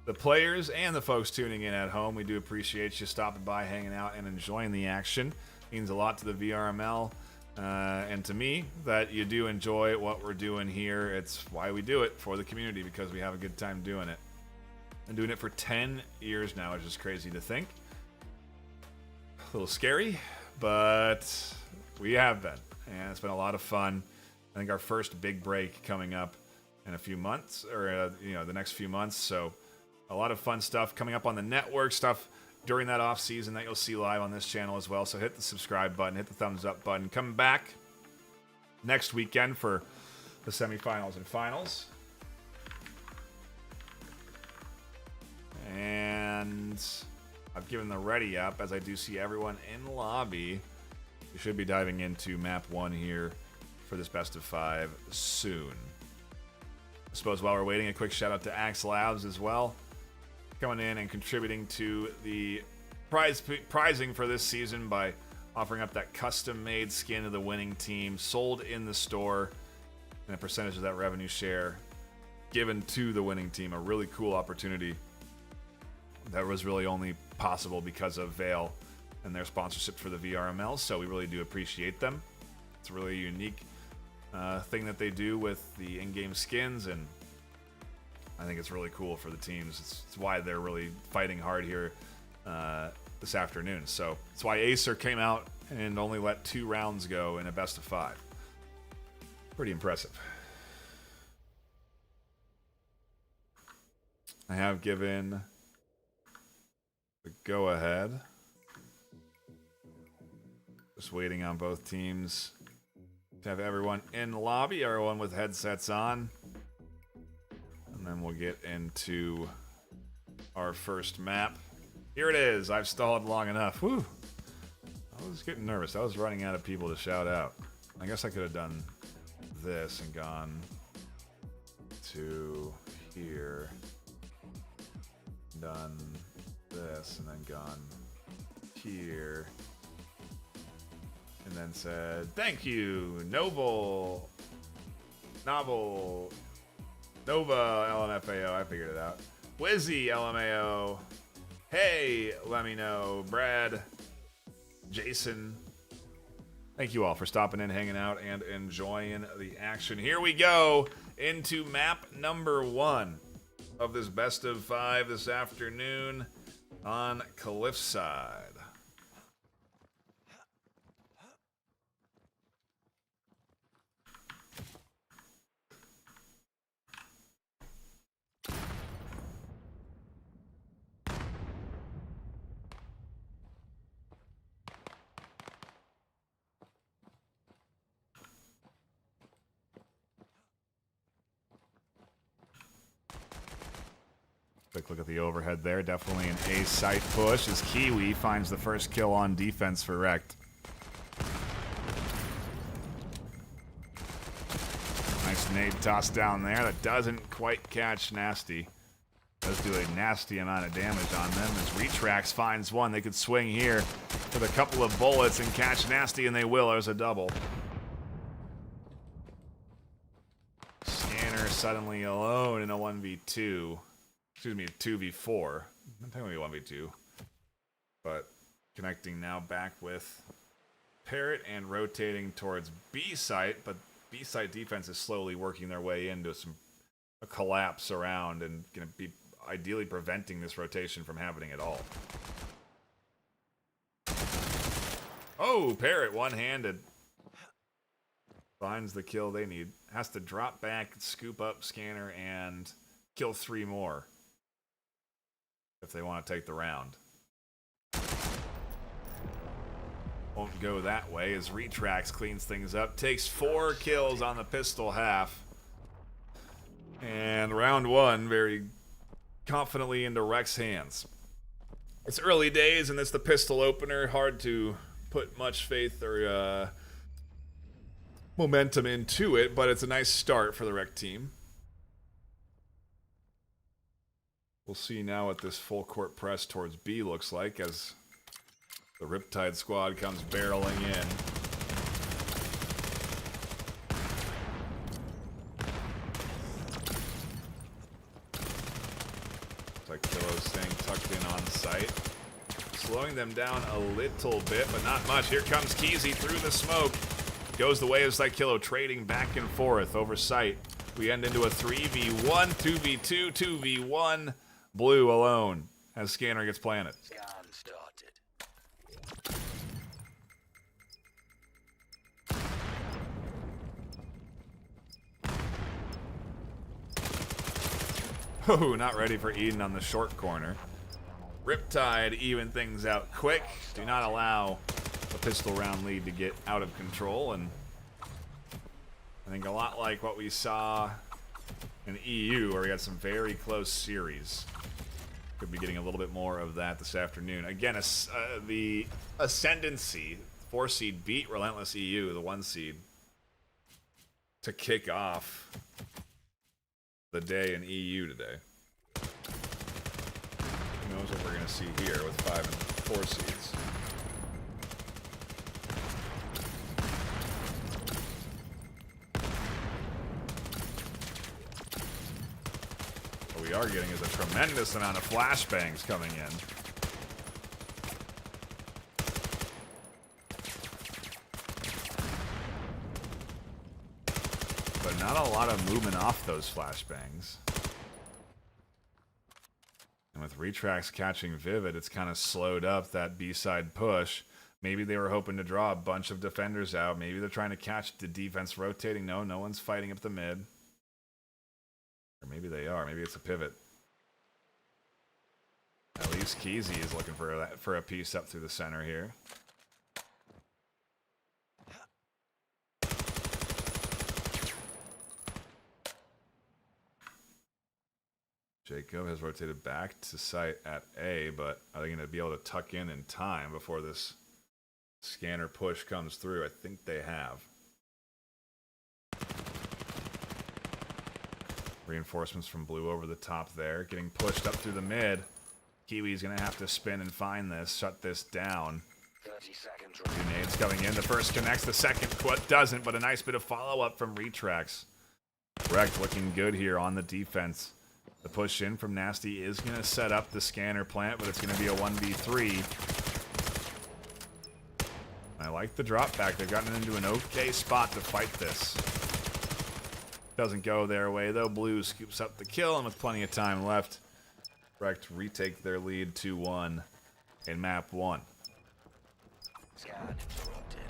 the players and the folks tuning in at home. We do appreciate you stopping by, hanging out, and enjoying the action. It means a lot to the VRML and to me that you do enjoy what we're doing here. It's why we do it, for the community, because we have a good time doing it. I'm doing it for 10 years now, which is crazy to think. A little scary, but we have been, and it's been a lot of fun. I think our first big break coming up in a few months, or the next few months. So a lot of fun stuff coming up on the network, stuff during that off season that you'll see live on this channel as well. So hit the subscribe button, hit the thumbs up button. Coming back next weekend for the semifinals and finals. And I've given the ready up, as I do see everyone in the lobby. We should be diving into map 1 here for this best of 5 soon. I suppose while we're waiting, a quick shout out to Axe Labs as well, coming in and contributing to the prizing for this season by offering up that custom-made skin of the winning team, sold in the store, and a percentage of that revenue share given to the winning team. A really cool opportunity that was really only possible because of VAIL and their sponsorship for the VRML, so we really do appreciate them. It's a really unique thing that they do with the in-game skins, and I think it's really cool for the teams. It's why they're really fighting hard here this afternoon. So it's why Acer came out and only let 2 rounds go in a best of 5. Pretty impressive. I have given the go-ahead. Just waiting on both teams to have everyone in the lobby, everyone with headsets on. And then we'll get into our first map. Here it is. I've stalled long enough. Woo! I was getting nervous. I was running out of people to shout out. I guess I could have done this and gone to here. Done this and then gone here. And then said, thank you, Nova, LMFAO, I figured it out. Wizzy, LMAO. Hey, let me know. Brad, Jason. Thank you all for stopping in, hanging out, and enjoying the action. Here we go into map number 1 of this best of 5 this afternoon on Cliffside. Quick look at the overhead there. Definitely an A-site push as Kiwi finds the first kill on defense for Rekt. Nice nade toss down there. That doesn't quite catch Nasty. Does do a nasty amount of damage on them as Retrax finds one. They could swing here with a couple of bullets and catch Nasty, and they will. There's a double. Scanner suddenly alone in a 1v2. Excuse me, 2v4. Not technically 1v2. But connecting now back with Parrot and rotating towards B-site, but B-site defense is slowly working their way into a collapse around and going to be ideally preventing this rotation from happening at all. Oh, Parrot one-handed. Finds the kill they need. Has to drop back, scoop up Scanner, and kill 3 more if they want to take the round. Won't go that way as Retrax cleans things up. Takes 4 kills on the pistol half. And round 1 very confidently into Rek's hands. It's early days and it's the pistol opener. Hard to put much faith or momentum into it, but it's a nice start for the Rekt team. We'll see now what this full court press towards B looks like as the Riptide squad comes barreling in. Looks like Killo's staying tucked in on site. Slowing them down a little bit, but not much. Here comes Keezy through the smoke. Goes the way of Psychillo, trading back and forth over site. We end into a 3v1, 2v2, 2v1. Blue alone as Scanner gets planted. Scan started. Oh, not ready for Eden on the short corner. Riptide even things out quick. Do not allow the pistol round lead to get out of control, and I think a lot like what we saw in EU, where we had some very close series. Could be getting a little bit more of that this afternoon. Again, the Ascendancy, 4 seed beat Relentless EU, the 1 seed, to kick off the day in EU today. Who knows what we're going to see here with 5 and 4 seeds. What we are getting is a tremendous amount of flashbangs coming in. But not a lot of movement off those flashbangs. And with Retrax catching Vivid, it's kind of slowed up that B-side push. Maybe they were hoping to draw a bunch of defenders out. Maybe they're trying to catch the defense rotating. No one's fighting up the mid. Or maybe they are. Maybe it's a pivot. least Keezy is looking for a piece up through the center here. Jacob has rotated back to site at A, but are they going to be able to tuck in time before this scanner push comes through? I think they have. Reinforcements from blue over the top there, getting pushed up through the mid. Kiwi's going to have to spin and find this, shut this down. 30 seconds. Two nades coming in. The first connects, the second doesn't, but a nice bit of follow-up from Retrax. Wrecked looking good here on the defense. The push in from Nasty is going to set up the scanner plant, but it's going to be a 1v3. I like the drop back. They've gotten into an okay spot to fight this. Doesn't go their way, though. Blue scoops up the kill, and with plenty of time left, Wrecked retake their lead 2-1 in map 1. Scan interrupted.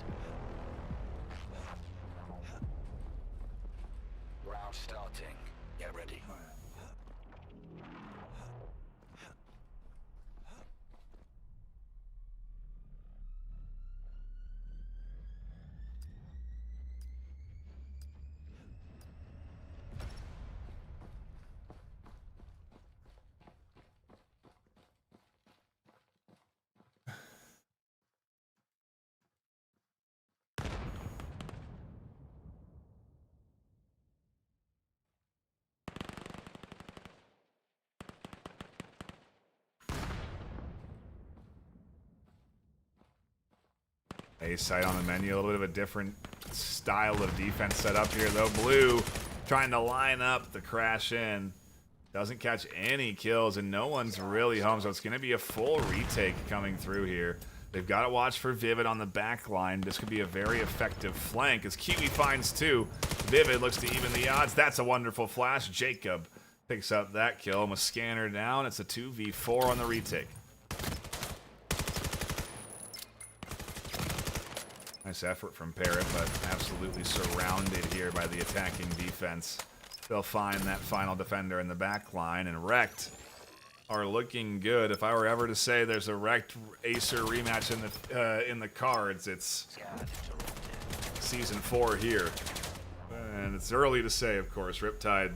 Round starting. Get ready. A site on the menu, a little bit of a different style of defense set up here, though. Blue trying to line up the crash in. Doesn't catch any kills, and no one's really home, so it's going to be a full retake coming through here. They've got to watch for Vivid on the back line. This could be a very effective flank as Kiwi finds two. Vivid looks to even the odds. That's a wonderful flash. Jacob picks up that kill, and with Scanner down, it's a 2v4 on the retake. Nice effort from Parrot, but absolutely surrounded here by the attacking defense. They'll find that final defender in the back line, and Wrecked are looking good. If I were ever to say there's a Wrecked Acer rematch in the cards, it's Season 4 here. And it's early to say, of course. Riptide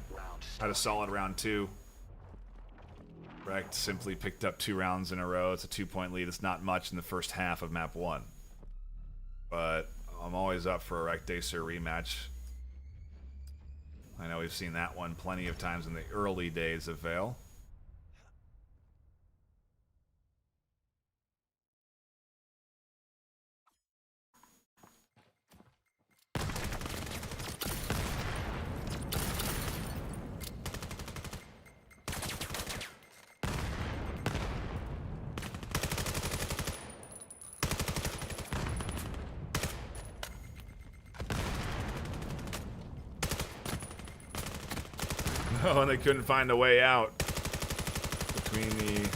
had a solid round 2. Wrecked simply picked up 2 rounds in a row. It's a 2-point lead. It's not much in the first half of map 1. But I'm always up for a Wrecked Acer rematch. I know we've seen that one plenty of times in the early days of VAIL. Oh, and they couldn't find a way out between the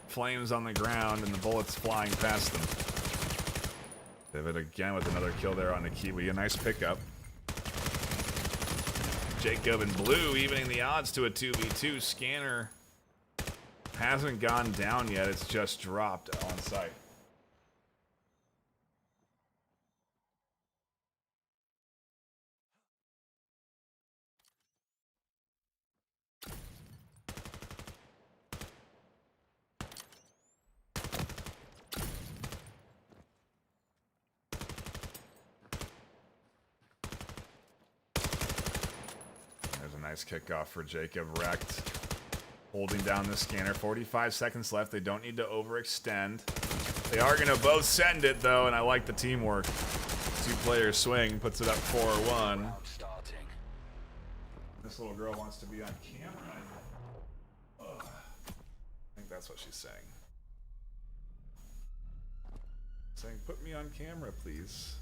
flames on the ground and the bullets flying past them. Vivid again with another kill there on the Kiwi. A nice pickup. Jacob and Blue evening the odds to a 2v2. Scanner hasn't gone down yet. It's just dropped on site. Nice kickoff for Jacob. Wrecked. Holding down the scanner. 45 seconds left. They don't need to overextend. They are going to both send it, though, and I like the teamwork. Two-player swing puts it up 4-1. This little girl wants to be on camera. Ugh. I think that's what she's saying. Saying, put me on camera, please.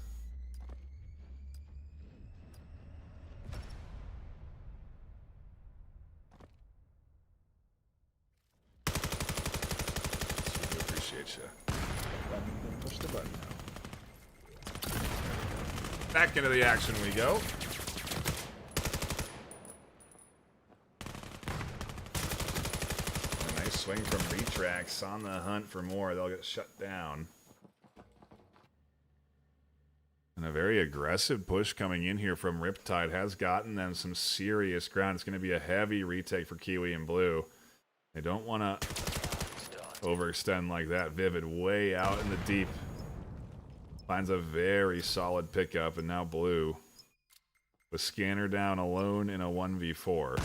Push the button now. Back into the action we go. A nice swing from Retrax on the hunt for more. They'll get shut down. And a very aggressive push coming in here from Riptide has gotten them some serious ground. It's going to be a heavy retake for Kiwi and Blue. They don't want to overextend like that. Vivid way out in the deep. Finds a very solid pickup, and now Blue with Scanner down alone in a 1v4.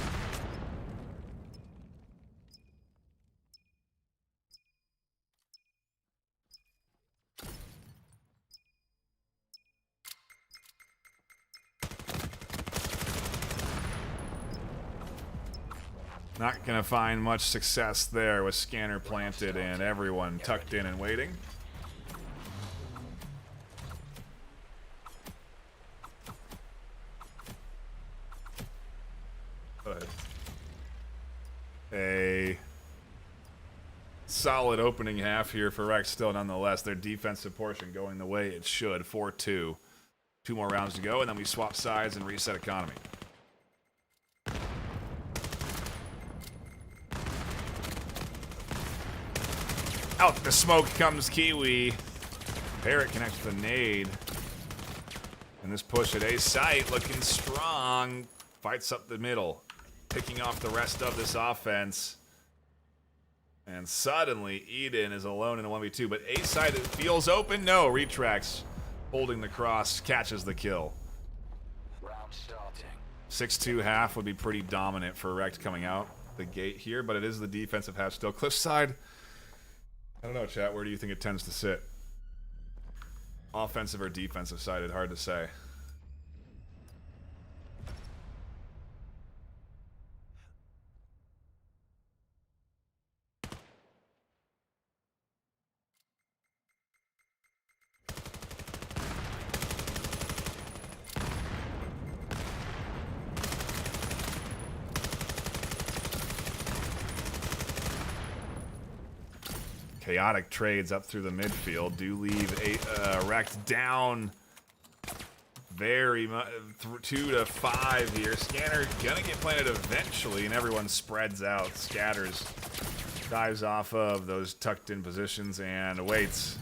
Not going to find much success there with Scanner planted and everyone tucked in and waiting. But a solid opening half here for Rex still nonetheless. Their defensive portion going the way it should. 4-2. 2 more rounds to go, and then we swap sides and reset economy. Out the smoke comes Kiwi. Parrot connects with a nade. And this push at A site looking strong. Fights up the middle. Picking off the rest of this offense. And suddenly Eden is alone in a 1v2. But A site feels open. No, Retrax holding the cross. Catches the kill. Round starting. 6-2 half would be pretty dominant for Rect coming out the gate here. But it is the defensive half still. Cliffside. I don't know, chat. Where do you think it tends to sit? Offensive or defensive sided? Hard to say. Chaotic trades up through the midfield do leave Rect down very much, 2-5 here. Scanner gonna get planted eventually, and everyone spreads out, scatters, dives off of those tucked in positions, and waits.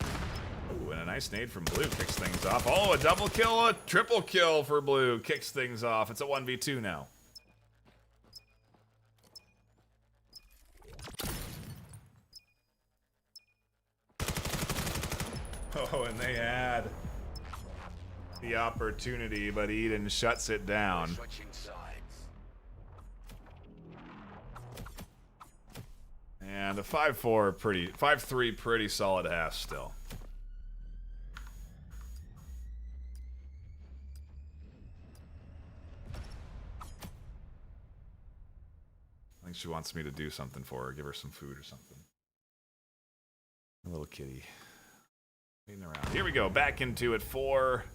Ooh, and a nice nade from Blue kicks things off. Oh, a double kill, a triple kill for Blue kicks things off. It's a 1v2 now. Oh, and they had the opportunity, but Eden shuts it down. Switching sides. And a 5-3 pretty solid half still. I think she wants me to do something for her, give her some food or something. A little kitty. Waiting around. Here we go, back into it for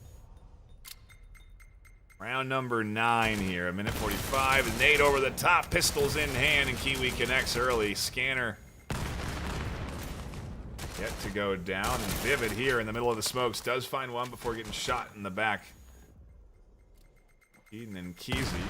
round number 9 here. A minute 45. Nade over the top, pistols in hand, and Kiwi connects early. Scanner yet to go down, and Vivid here in the middle of the smokes does find one before getting shot in the back. Eden and Keezy.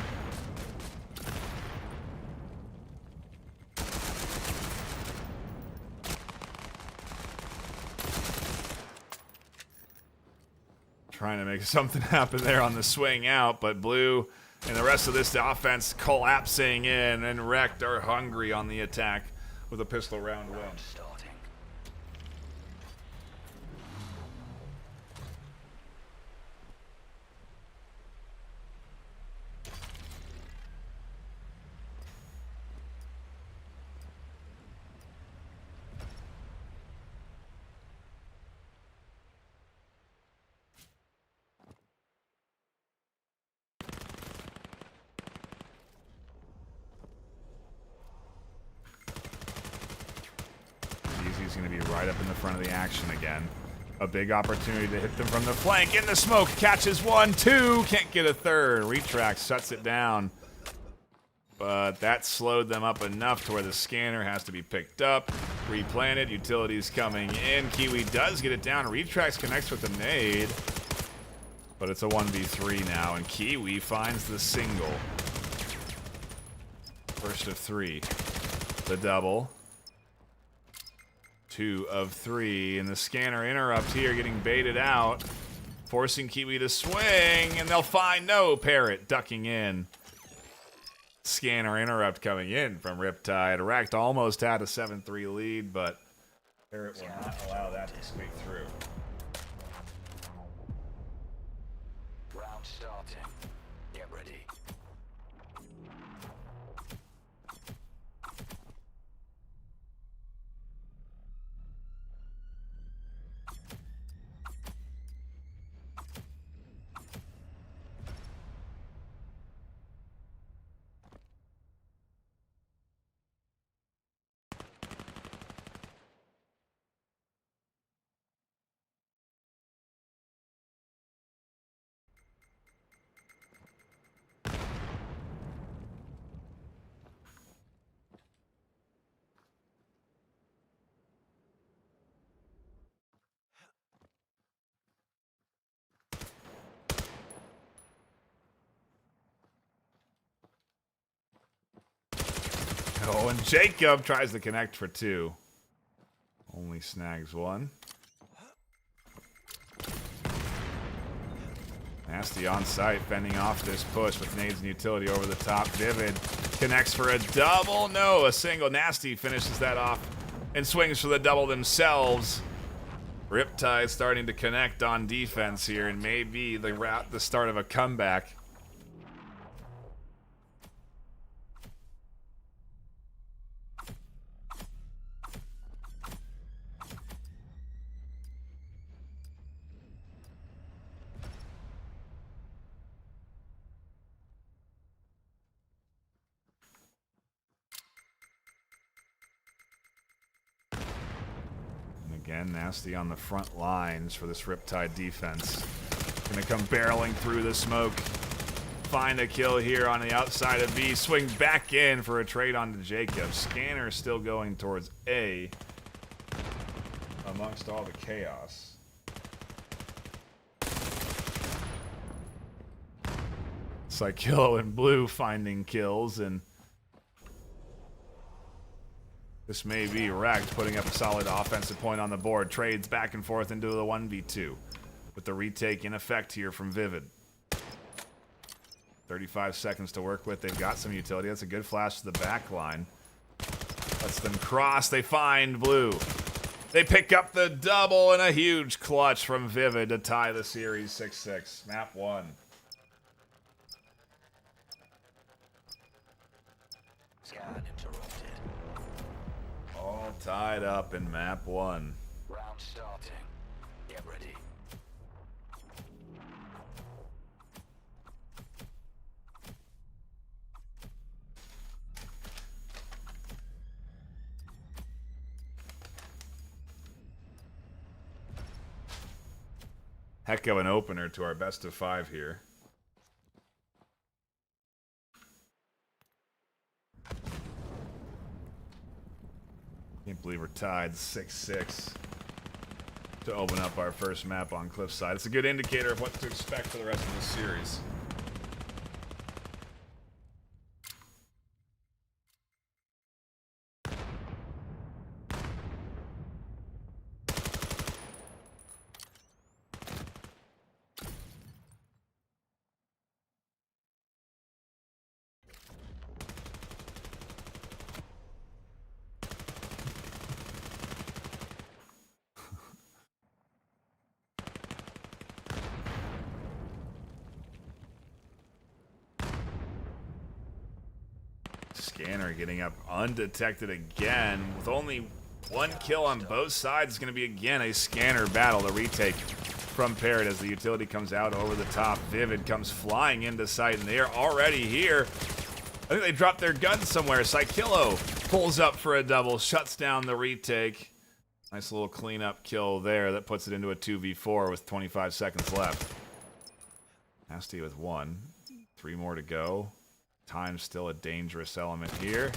Trying to make something happen there on the swing out, but Blue and the rest of this offense collapsing in, and Rect are hungry on the attack with a pistol round win. Starting. Easy's going to be right up in the front of the action again. A big opportunity to hit them from the flank. In the smoke, catches 1, 2, can't get a third. Retrax shuts it down. But that slowed them up enough to where the scanner has to be picked up. Replanted, utilities coming in. Kiwi does get it down. Retrax connects with the nade. But it's a 1v3 now, and Kiwi finds the single. First of 3. The double. 2 of 3, and the scanner interrupt here getting baited out, forcing Kiwi to swing, and they'll find no Parrot ducking in. Scanner interrupt coming in from Riptide. Erect almost had a 7-3 lead, but Parrot will not allow that to squeak through. Round starting. Get ready. Oh, and Jacob tries to connect for 2. Only snags 1. Nasty on site, fending off this push with nades and utility over the top. Vivid connects for a double. No, a single. Nasty finishes that off and swings for the double themselves. Riptide starting to connect on defense here, and maybe the start of a comeback. Again, Nasty on the front lines for this Riptide defense. Gonna come barreling through the smoke. Find a kill here on the outside of B. Swing back in for a trade onto Jacob. Scanner still going towards A amongst all the chaos. Psychillo and Blue finding kills, and this may be Rect putting up a solid offensive point on the board. Trades back and forth into the 1v2 with the retake in effect here from Vivid. 35 seconds to work with. They've got some utility. That's a good flash to the back line. Lets them cross. They find Blue. They pick up the double and a huge clutch from Vivid to tie the series 6-6. Map 1. Scan interrupted. All tied up in map 1. Round starting. Get ready. Heck of an opener to our best of 5 here. Can't believe we're tied 6-6 to open up our first map on Cliffside. It's a good indicator of what to expect for the rest of the series. Scanner getting up undetected again with only 1 kill on both sides. It's going to be again a scanner battle. The retake from Parrot as the utility comes out over the top. Vivid comes flying into sight, and they are already here. I think they dropped their gun somewhere. Psychillo pulls up for a double, shuts down the retake. Nice little cleanup kill there that puts it into a 2v4 with 25 seconds left. Nasty with 1. 3 more to go. Time's still a dangerous element here.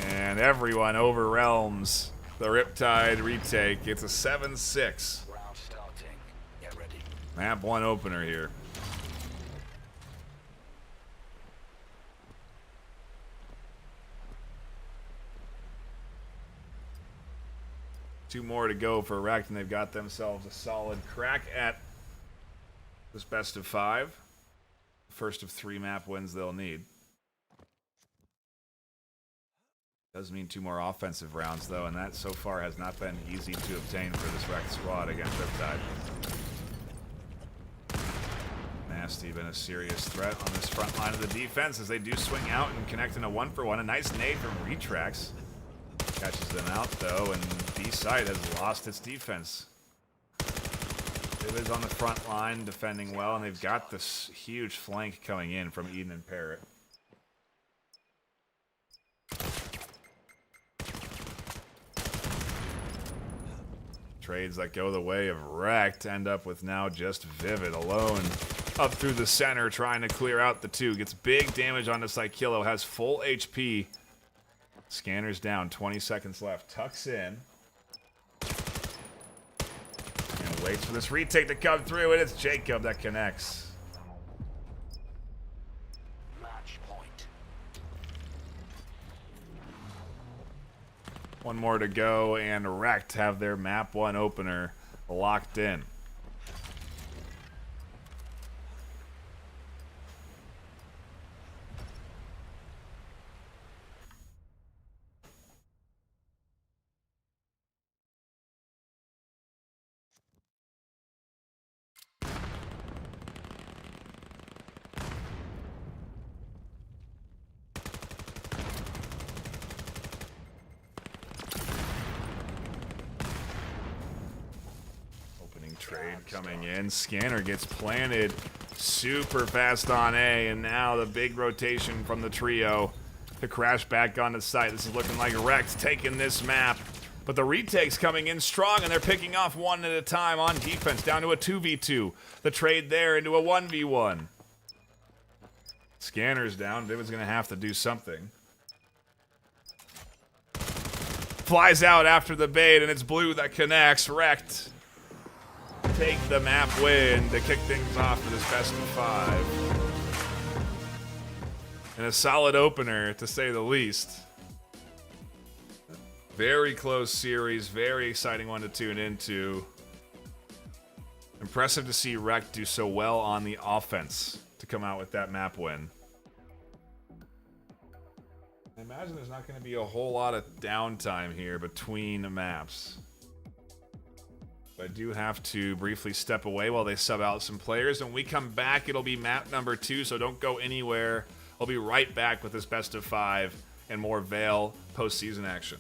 And everyone overwhelms the Riptide retake. It's a 7-6. Round starting. Get ready. Map 1 opener here. 2 more to go for Wrecked, and they've got themselves a solid crack at this best of 5. First of 3 map wins they'll need. Does mean 2 more offensive rounds, though, and that so far has not been easy to obtain for this Wrecked squad against Riptide. Nasty been a serious threat on this front line of the defense as they do swing out and connect in a 1-for-1. A nice nade from Retrax. Catches them out, though, and B-side has lost its defense. Vivid's on the front line, defending well, and they've got this huge flank coming in from Eden and Parrot. Trades that go the way of Wrecked end up with now just Vivid alone up through the center, trying to clear out the 2. Gets big damage onto Psychilo, has full HP. Scanner's down, 20 seconds left. Tucks in. And waits for this retake to come through, and it's Jacob that connects. Match point. 1 more to go, and Wrecked have their map 1 opener locked in. Trade coming in. Scanner gets planted super fast on A, and now the big rotation from the trio to crash back onto site. This is looking like Wrecked taking this map, but the retakes coming in strong, and they're picking off 1 at a time on defense, down to a 2v2. The trade there into a 1v1. Scanner's down. Vivid's going to have to do something. Flies out after the bait, and it's Blue that connects. Wrecked take the map win to kick things off for this best of 5. And a solid opener, to say the least. Very close series, very exciting one to tune into. Impressive to see Wrecked do so well on the offense to come out with that map win. I imagine there's not going to be a whole lot of downtime here between maps. But I do have to briefly step away while they sub out some players. When we come back, it'll be map number 2, so don't go anywhere. I'll be right back with this best of 5 and more VAIL postseason action.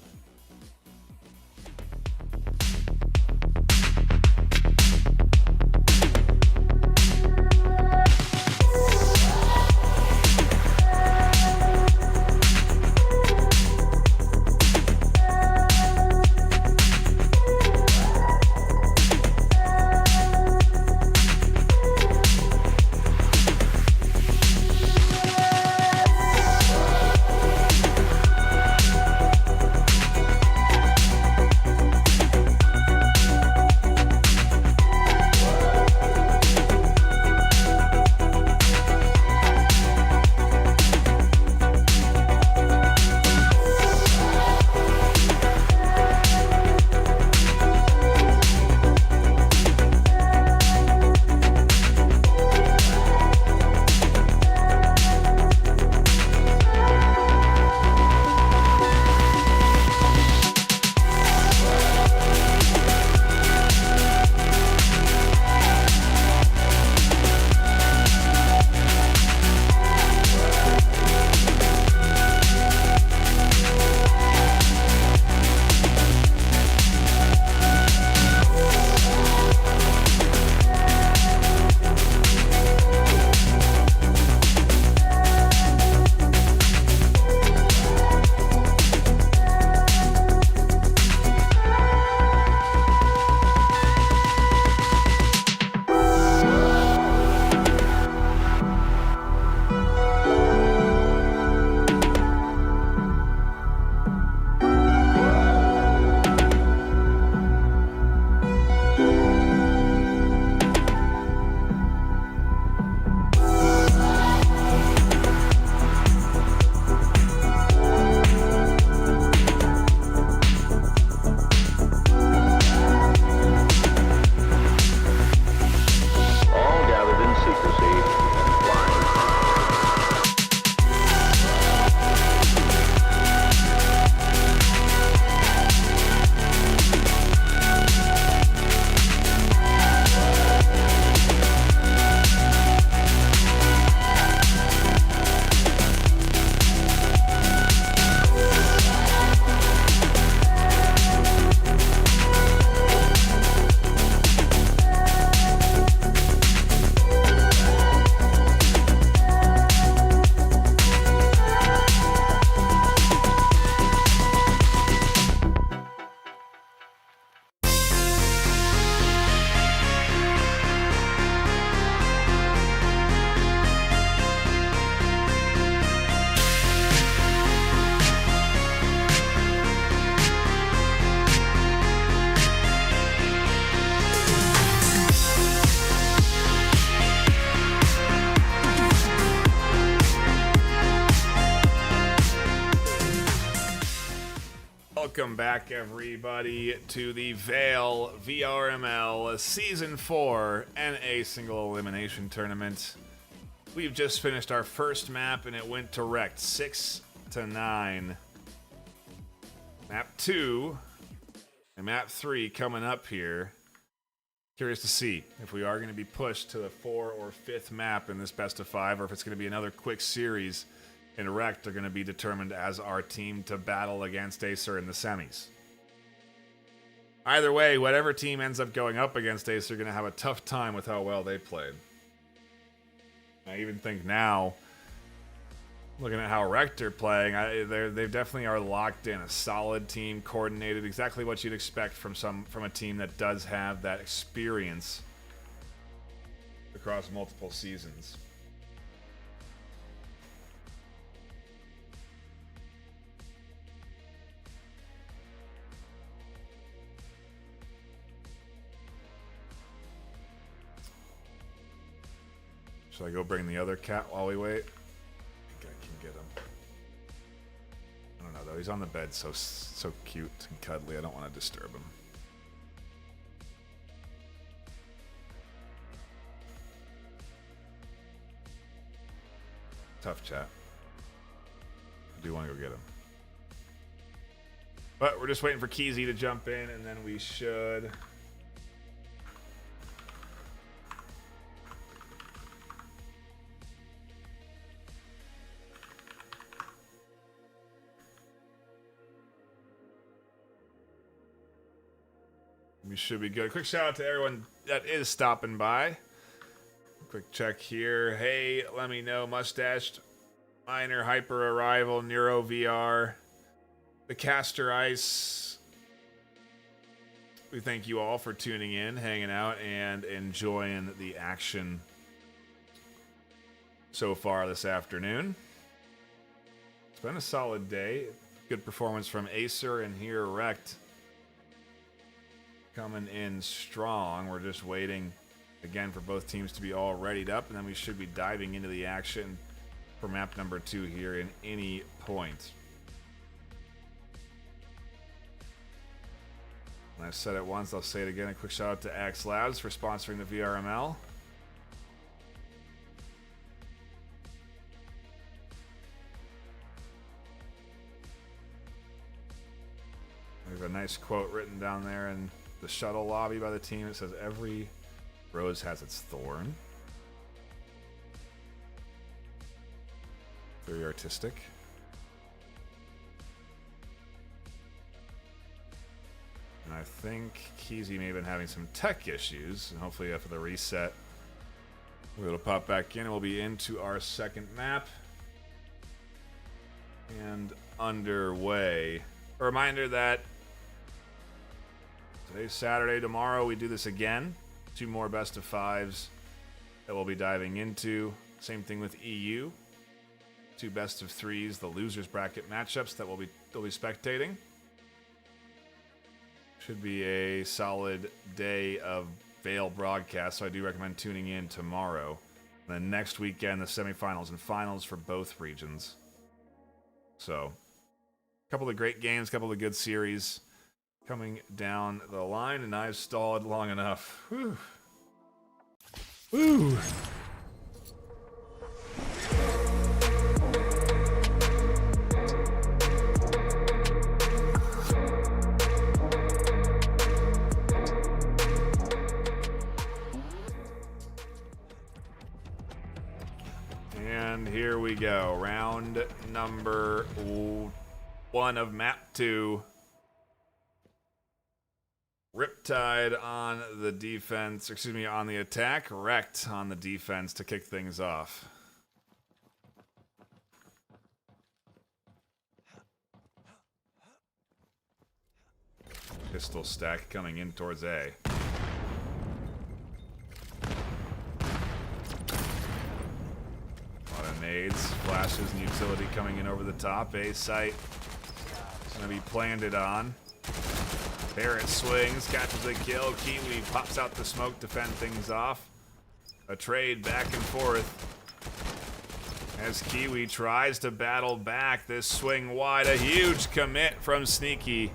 Welcome back, everybody, to the VAIL VRML Season 4 NA Single Elimination Tournament. We've just finished our first map, and it went direct, 6-9. Map 2 and Map 3 coming up here. Curious to see if we are going to be pushed to the 4th or 5th map in this best of 5, or if it's going to be another quick series. And Rect are going to be determined as our team to battle against Acer in the semis. Either way, whatever team ends up going up against Acer are going to have a tough time with how well they played. I even think now, looking at how Rect are playing, they definitely are locked in. A solid team, coordinated, exactly what you'd expect from a team that does have that experience across multiple seasons. Should I go bring the other cat while we wait? I think I can get him. I don't know though. He's on the bed, so cute and cuddly. I don't want to disturb him. Tough chat. I do want to go get him. But we're just waiting for Keezy to jump in, and then we should... We should be good. Quick shout out to everyone that is stopping by. Quick check here. Hey, let me know. Mustached, Minor, Hyper Arrival, Neuro VR, the Caster Ice. We thank you all for tuning in, hanging out, and enjoying the action so far this afternoon. It's been a solid day. Good performance from Acer and here Rect. Coming in strong. We're just waiting again for both teams to be all readied up, and then we should be diving into the action for map number 2 here in any point. And I've said it once, I'll say it again. A quick shout out to Axe Labs for sponsoring the VRML. There's a nice quote written down there in the shuttle lobby by the team. It says, "Every rose has its thorn." Very artistic. And I think Keezy may have been having some tech issues, and hopefully after the reset it'll pop back in and we'll be into our second map and underway. A reminder that today's Saturday. Tomorrow we do this again. 2 more best of 5s that we'll be diving into. Same thing with EU. 2 best of 3s, the losers bracket matchups that we'll be spectating. Should be a solid day of VAIL broadcast, so I do recommend tuning in tomorrow. And then next weekend, the semifinals and finals for both regions. So, a couple of great games, a couple of good series coming down the line, and I've stalled long enough. Whew. Woo! And here we go. Round number 1 of map 2. Riptide on the defense, on the attack. Rect on the defense to kick things off. Pistol stack coming in towards A. A lot of nades, flashes, and utility coming in over the top. A site gonna be planted on. Barrett swings, catches the kill. Kiwi pops out the smoke to fend things off. A trade back and forth. As Kiwi tries to battle back, this swing wide, a huge commit from Sneaky.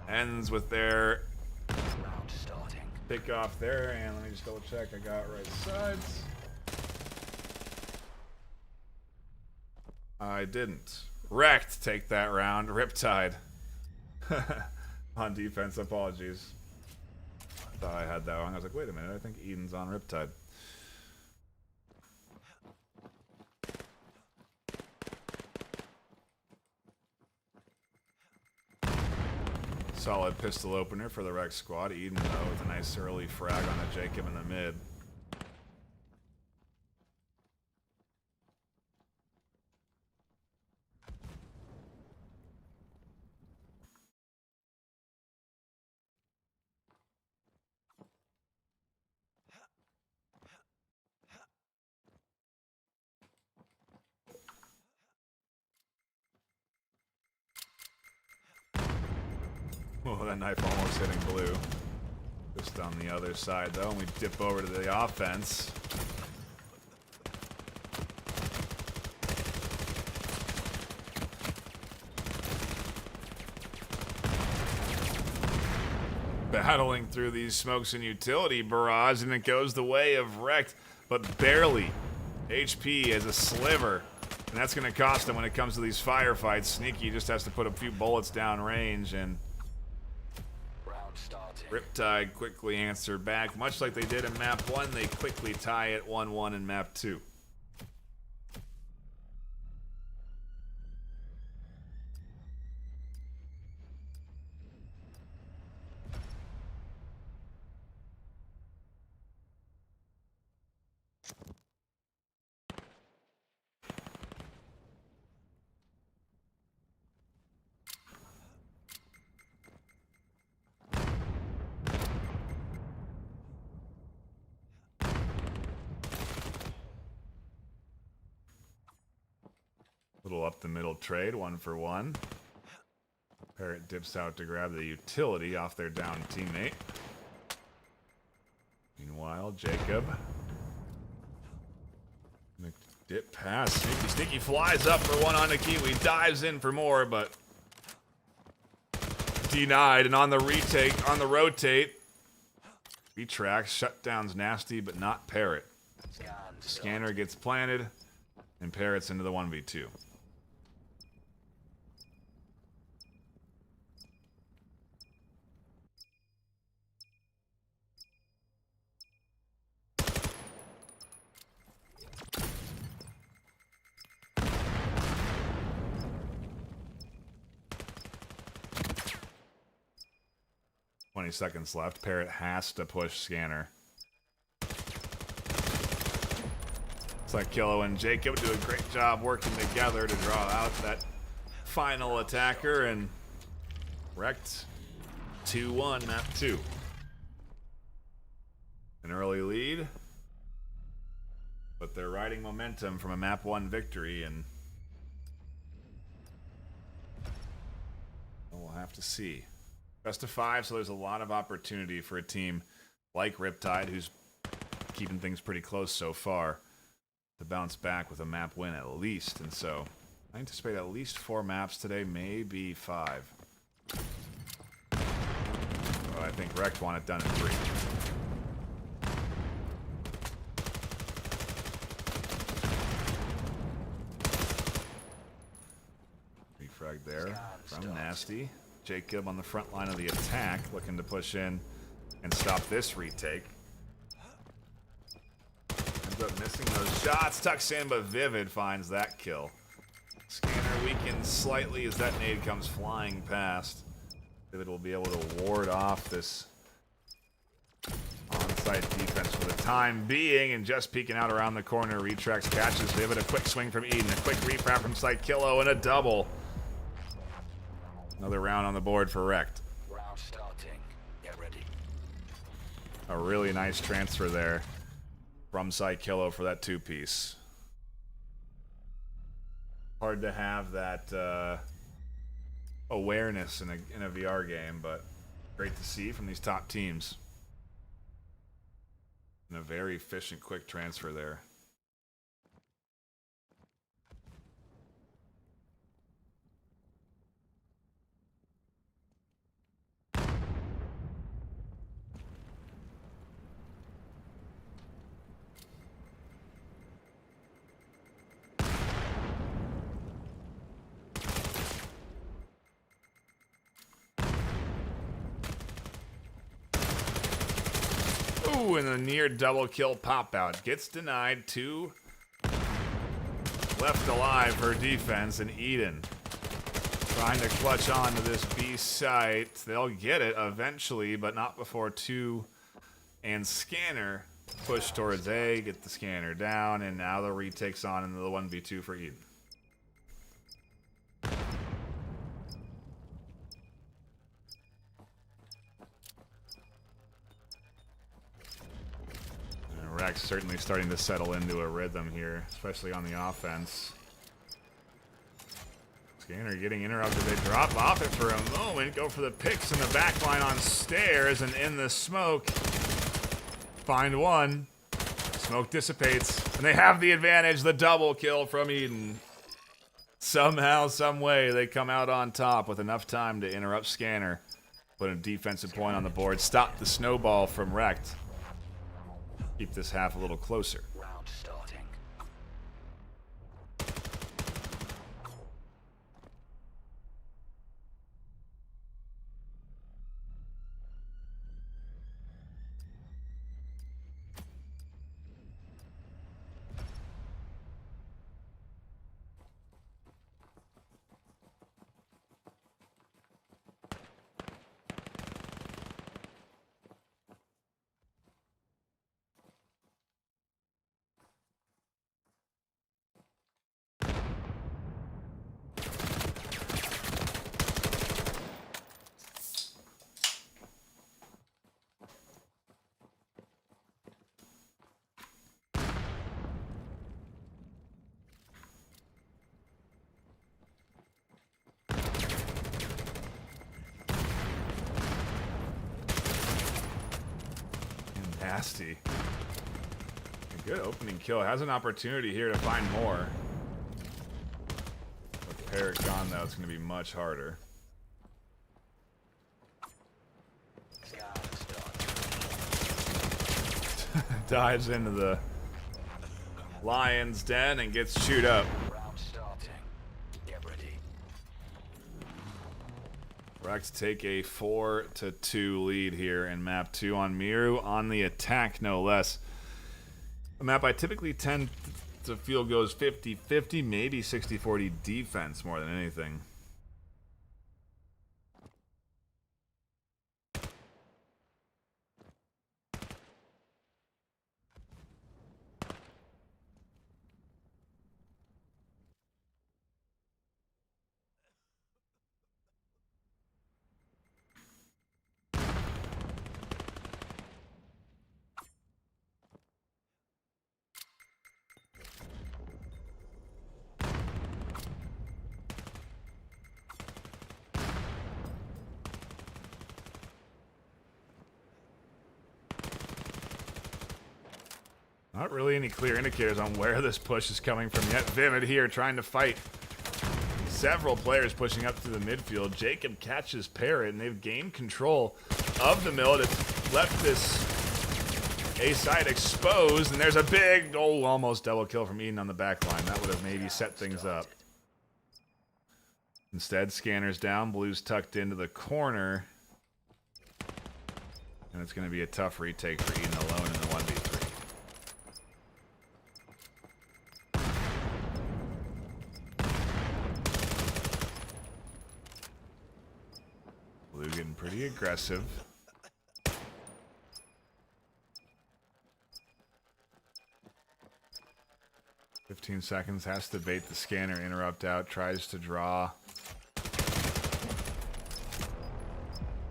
Ends with their Round starting. pick off there, and let me just double check I got right sides. I didn't. Wrecked take that round. Riptide. On defense, apologies. I thought I had that wrong. I was like, wait a minute, I think Eden's on Riptide. Solid pistol opener for the Rex squad. Eden, though, with a nice early frag on a Jacob in the mid. Oh, that knife almost hitting blue. Just on the other side, though, and we dip over to the offense. Battling through these smokes and utility barrage, and it goes the way of Wrecked, but barely. HP as a sliver, and that's going to cost him when it comes to these firefights. Sneaky just has to put a few bullets down range, and Riptide quickly answer back. Much like they did in map 1, they quickly tie it 1-1 in map 2. Little up the middle trade, 1-for-1. Parrot dips out to grab the utility off their down teammate. Meanwhile, Jacob. Dip pass. Sneaky flies up for one on the Kiwi. Dives in for more, but denied. And on the retake, on the rotate. Retracts. Shutdown's nasty, but not Parrot. Scanner gets planted, and Parrot's into the 1v2. Seconds left. Parrot has to push Scanner. It's like Kilo and Jacob do a great job working together to draw out that final attacker, and Wrecked 2-1 map 2. An early lead, but they're riding momentum from a map 1 victory, and we'll have to see. Best of 5, so there's a lot of opportunity for a team like Riptide, who's keeping things pretty close so far, to bounce back with a map win at least. And so I anticipate at least 4 maps today, maybe 5. But I think Wrecked want it done in 3. Refrag there from Nasty. Jacob on the front line of the attack, looking to push in and stop this retake. Ends up missing those shots, tucks in, but Vivid finds that kill. Scanner weakens slightly as that nade comes flying past. Vivid will be able to ward off this onside defense for the time being, and just peeking out around the corner, Retrax catches Vivid. A quick swing from Eden, a quick refrap from Psychillo, and a double. Another round on the board for Wrecked. Round starting. Get ready. A really nice transfer there from Psychillo for that 2-piece. Hard to have that awareness in a VR game, but great to see from these top teams. And a very efficient, quick transfer there. Ooh, and a near double kill pop out. Gets denied. 2 left alive for defense, and Eden trying to clutch on to this B site. They'll get it eventually, but not before 2 and Scanner push towards A, get the Scanner down, and now the retake's on into the 1v2 for Eden. And Rex certainly starting to settle into a rhythm here, especially on the offense. Scanner getting interrupted. They drop off it for a moment, go for the picks in the back line on stairs, and in the smoke, find one. Smoke dissipates, and they have the advantage. The double kill from Eden. Somehow, some way, they come out on top with enough time to interrupt Scanner. Put a defensive point on the board. Stop the snowball from Wrecked. Keep this half a little closer. Round starting. Nasty. A good opening kill. Has an opportunity here to find more. With Peric gone, though, it's going to be much harder. Dives into the lion's den and gets chewed up. Round starting. Get ready. Rex take a 4-2 lead here in map 2 on Miru on the attack, no less. A map I typically tend to feel goes 50-50, maybe 60-40 defense more than anything. Not really any clear indicators on where this push is coming from yet. Vivid here trying to fight several players pushing up to the midfield. Jacob catches Parrot, and they've gained control of the mill. It's left this A side exposed, and there's a big, almost double kill from Eden on the back line. That would have maybe set things up. Instead, Scanner's down. Blue's tucked into the corner. And it's going to be a tough retake for Eden alone in the 1v3. Blue getting pretty aggressive. "15 seconds, has to bait the Scanner, interrupt out, tries to draw.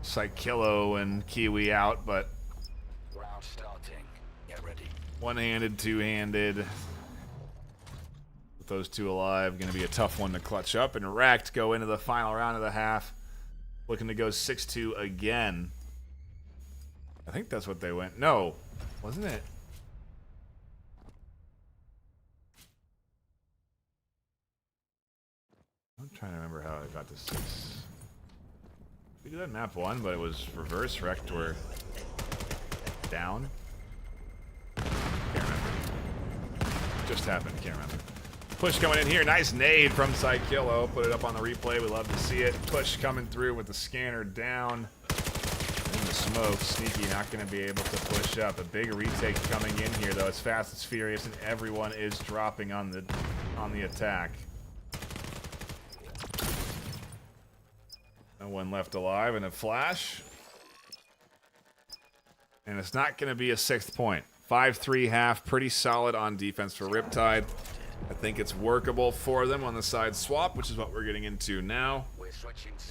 Psychillo and Kiwi out, but Round starting. Get ready. one-handed, two-handed. With those two alive, going to be a tough one to clutch up. And Wrecked go into the final round of the half. Looking to go 6-2 again. I think that's what they went. No, wasn't it? I'm trying to remember how I got to 6. We did that in map 1, but it was reverse. Wrecked were down. Can't remember. Just happened. Can't remember. Push coming in here. Nice nade from Psychillo. Put it up on the replay. We love to see it. Push coming through with the Scanner down. In the smoke, Sneaky not going to be able to push up. A big retake coming in here, though. It's Fast, it's Furious, and everyone is dropping on the attack. No one left alive, and a flash. And it's not going to be a 6th point. 5-3 half, pretty solid on defense for Riptide. I think it's workable for them on the side swap, which is what we're getting into now.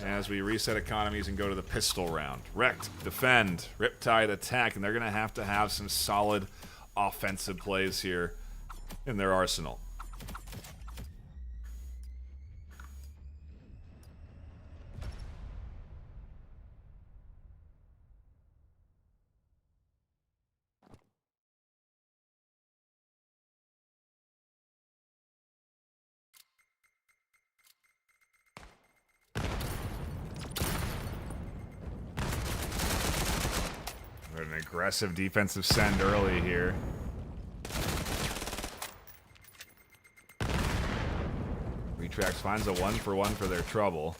As we reset economies and go to the pistol round. Wrecked, defend, Riptide attack, and they're going to have some solid offensive plays here in their arsenal. An aggressive defensive send early here. Retrax finds a 1-for-1 for their trouble.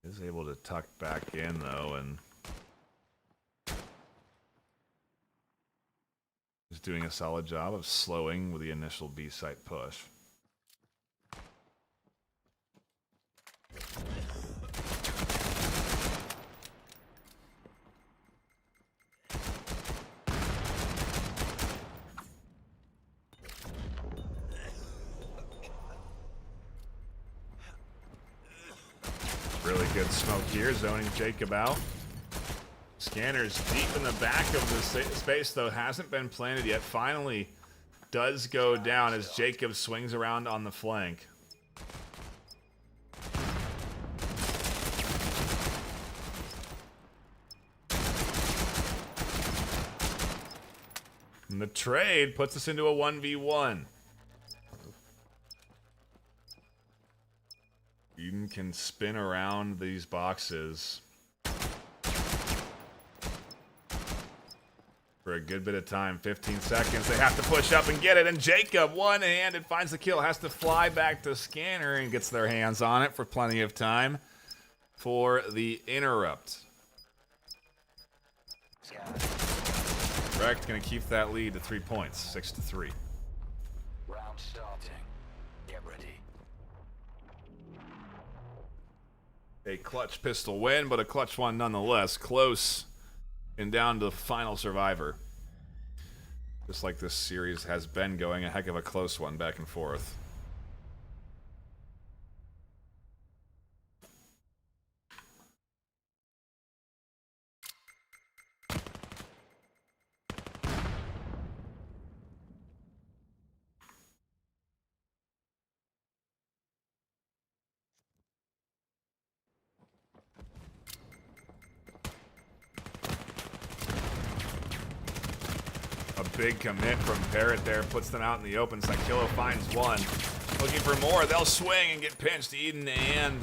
Is able to tuck back in though, and is doing a solid job of slowing with the initial B site push. Really good smoke here, zoning Jacob out. Scanner's deep in the back of the space, though, hasn't been planted yet. Finally does go down as Jacob swings around on the flank. And the trade puts us into a 1v1. Eden can spin around these boxes for a good bit of time. 15 seconds. They have to push up and get it. And Jacob, one-handed, finds the kill. Has to fly back to Scanner and gets their hands on it for plenty of time for the interrupt. Wrecked going to keep that lead to 3 points. 6-3. Round starting. Get ready. A clutch pistol win, but a clutch one nonetheless. Close and down to the final survivor. Just like this series has been going, a heck of a close one back and forth. Big commit from Parrot there, puts them out in the open. Sakillo finds one. Looking for more. They'll swing and get pinched. Eden and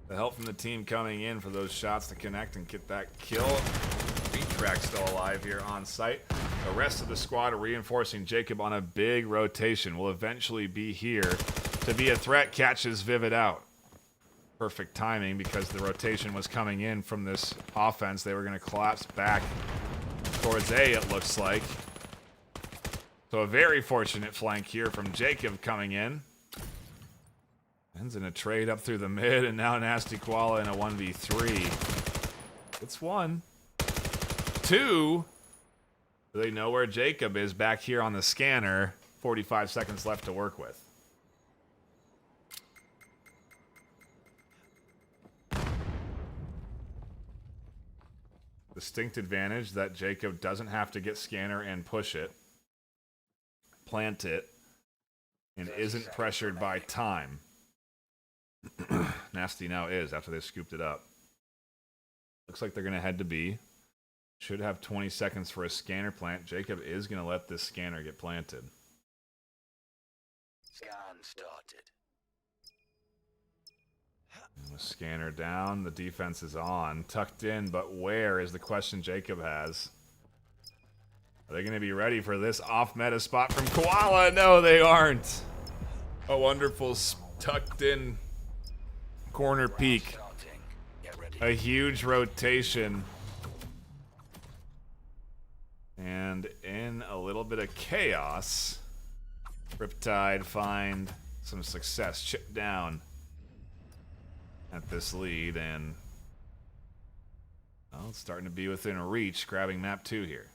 the help from the team coming in for those shots to connect and get that kill. Retrack still alive here on site. The rest of the squad are reinforcing Jacob on a big rotation. Will eventually be here to be a threat. Catches Vivid out. Perfect timing because the rotation was coming in from this offense. They were going to collapse back towards A, it looks like. So a very fortunate flank here from Jacob coming in. Ends in a trade up through the mid, and now Nasty Koala in a 1v3. It's 1. 2. Do they know where Jacob is back here on the scanner? 45 seconds left to work with. Distinct advantage that Jacob doesn't have to get scanner and push it. Plant it, and isn't pressured by time. Nasty now is after they scooped it up. Looks like they're going to head to B. Should have 20 seconds for a scanner plant. Jacob is going to let this scanner get planted. Scan started. And the scanner down. The defense is on. Tucked in, but where is the question Jacob has. Are they going to be ready for this off-meta spot from Koala? No, they aren't. A wonderful tucked-in corner peek Starting. Get ready. A huge rotation. And in a little bit of chaos, Riptide find some success. Chip down at this lead, and well, it's starting to be within reach, grabbing map 2 here.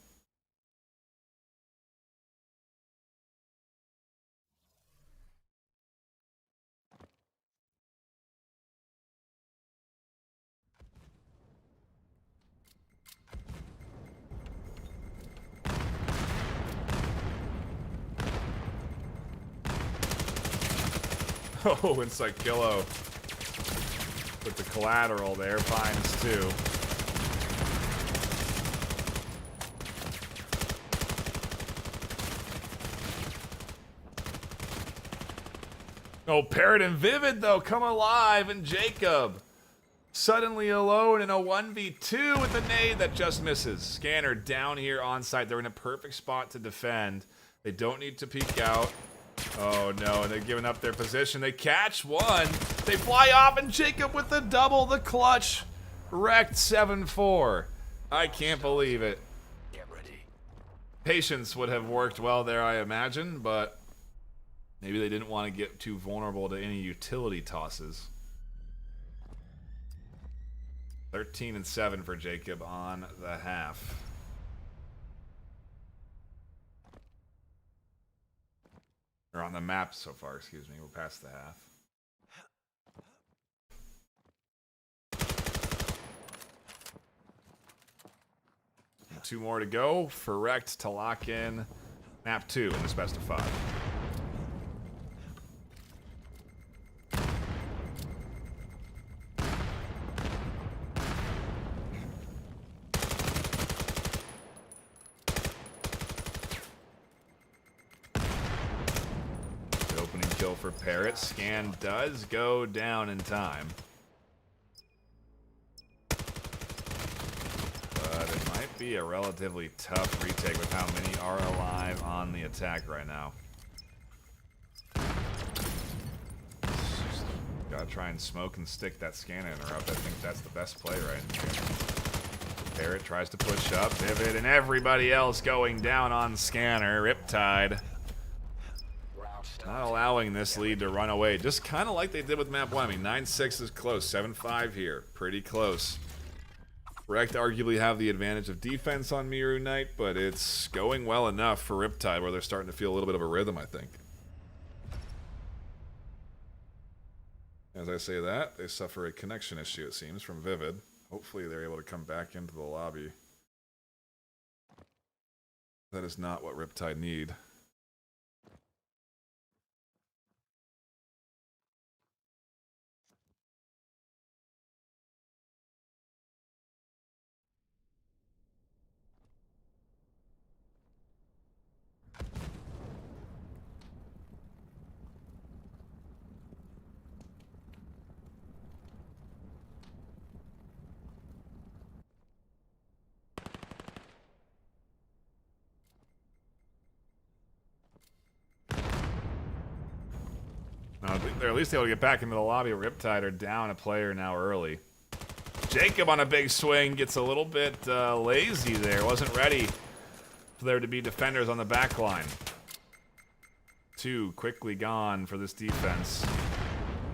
Oh, inside Killo with the collateral there, finds 2. Oh, Parrot and Vivid, though, come alive, and Jacob suddenly alone in a 1v2 with the nade that just misses. Scanner down here on site. They're in a perfect spot to defend. They don't need to peek out. Oh, no, and they're giving up their position. They catch one. They fly off, and Jacob with the double, the clutch. Wrecked 7-4. I can't believe it. Get ready. Patience would have worked well there, I imagine, but maybe they didn't want to get too vulnerable to any utility tosses. 13-7 for Jacob on the half. Or on the map so far, excuse me. We're past the half. And 2 more to go for Rect to lock in map 2 in this best of 5. Kill for Parrot. Scan does go down in time. But it might be a relatively tough retake with how many are alive on the attack right now. Just gotta try and smoke and stick that scanner interrupt. I think that's the best play right here. Parrot tries to push up. Vivid and everybody else going down on scanner. Riptide not allowing this lead to run away. Just kind of like they did with map 1. I mean, 9-6 is close. 7-5 here. Pretty close. Rekt arguably have the advantage of defense on Miru Knight, but it's going well enough for Riptide where they're starting to feel a little bit of a rhythm, I think. As I say that, they suffer a connection issue, it seems, from Vivid. Hopefully they're able to come back into the lobby. That is not what Riptide need. They're at least able to get back into the lobby. Riptide are down a player now early. Jacob on a big swing gets a little bit lazy there. Wasn't ready for there to be defenders on the back line. 2 quickly gone for this defense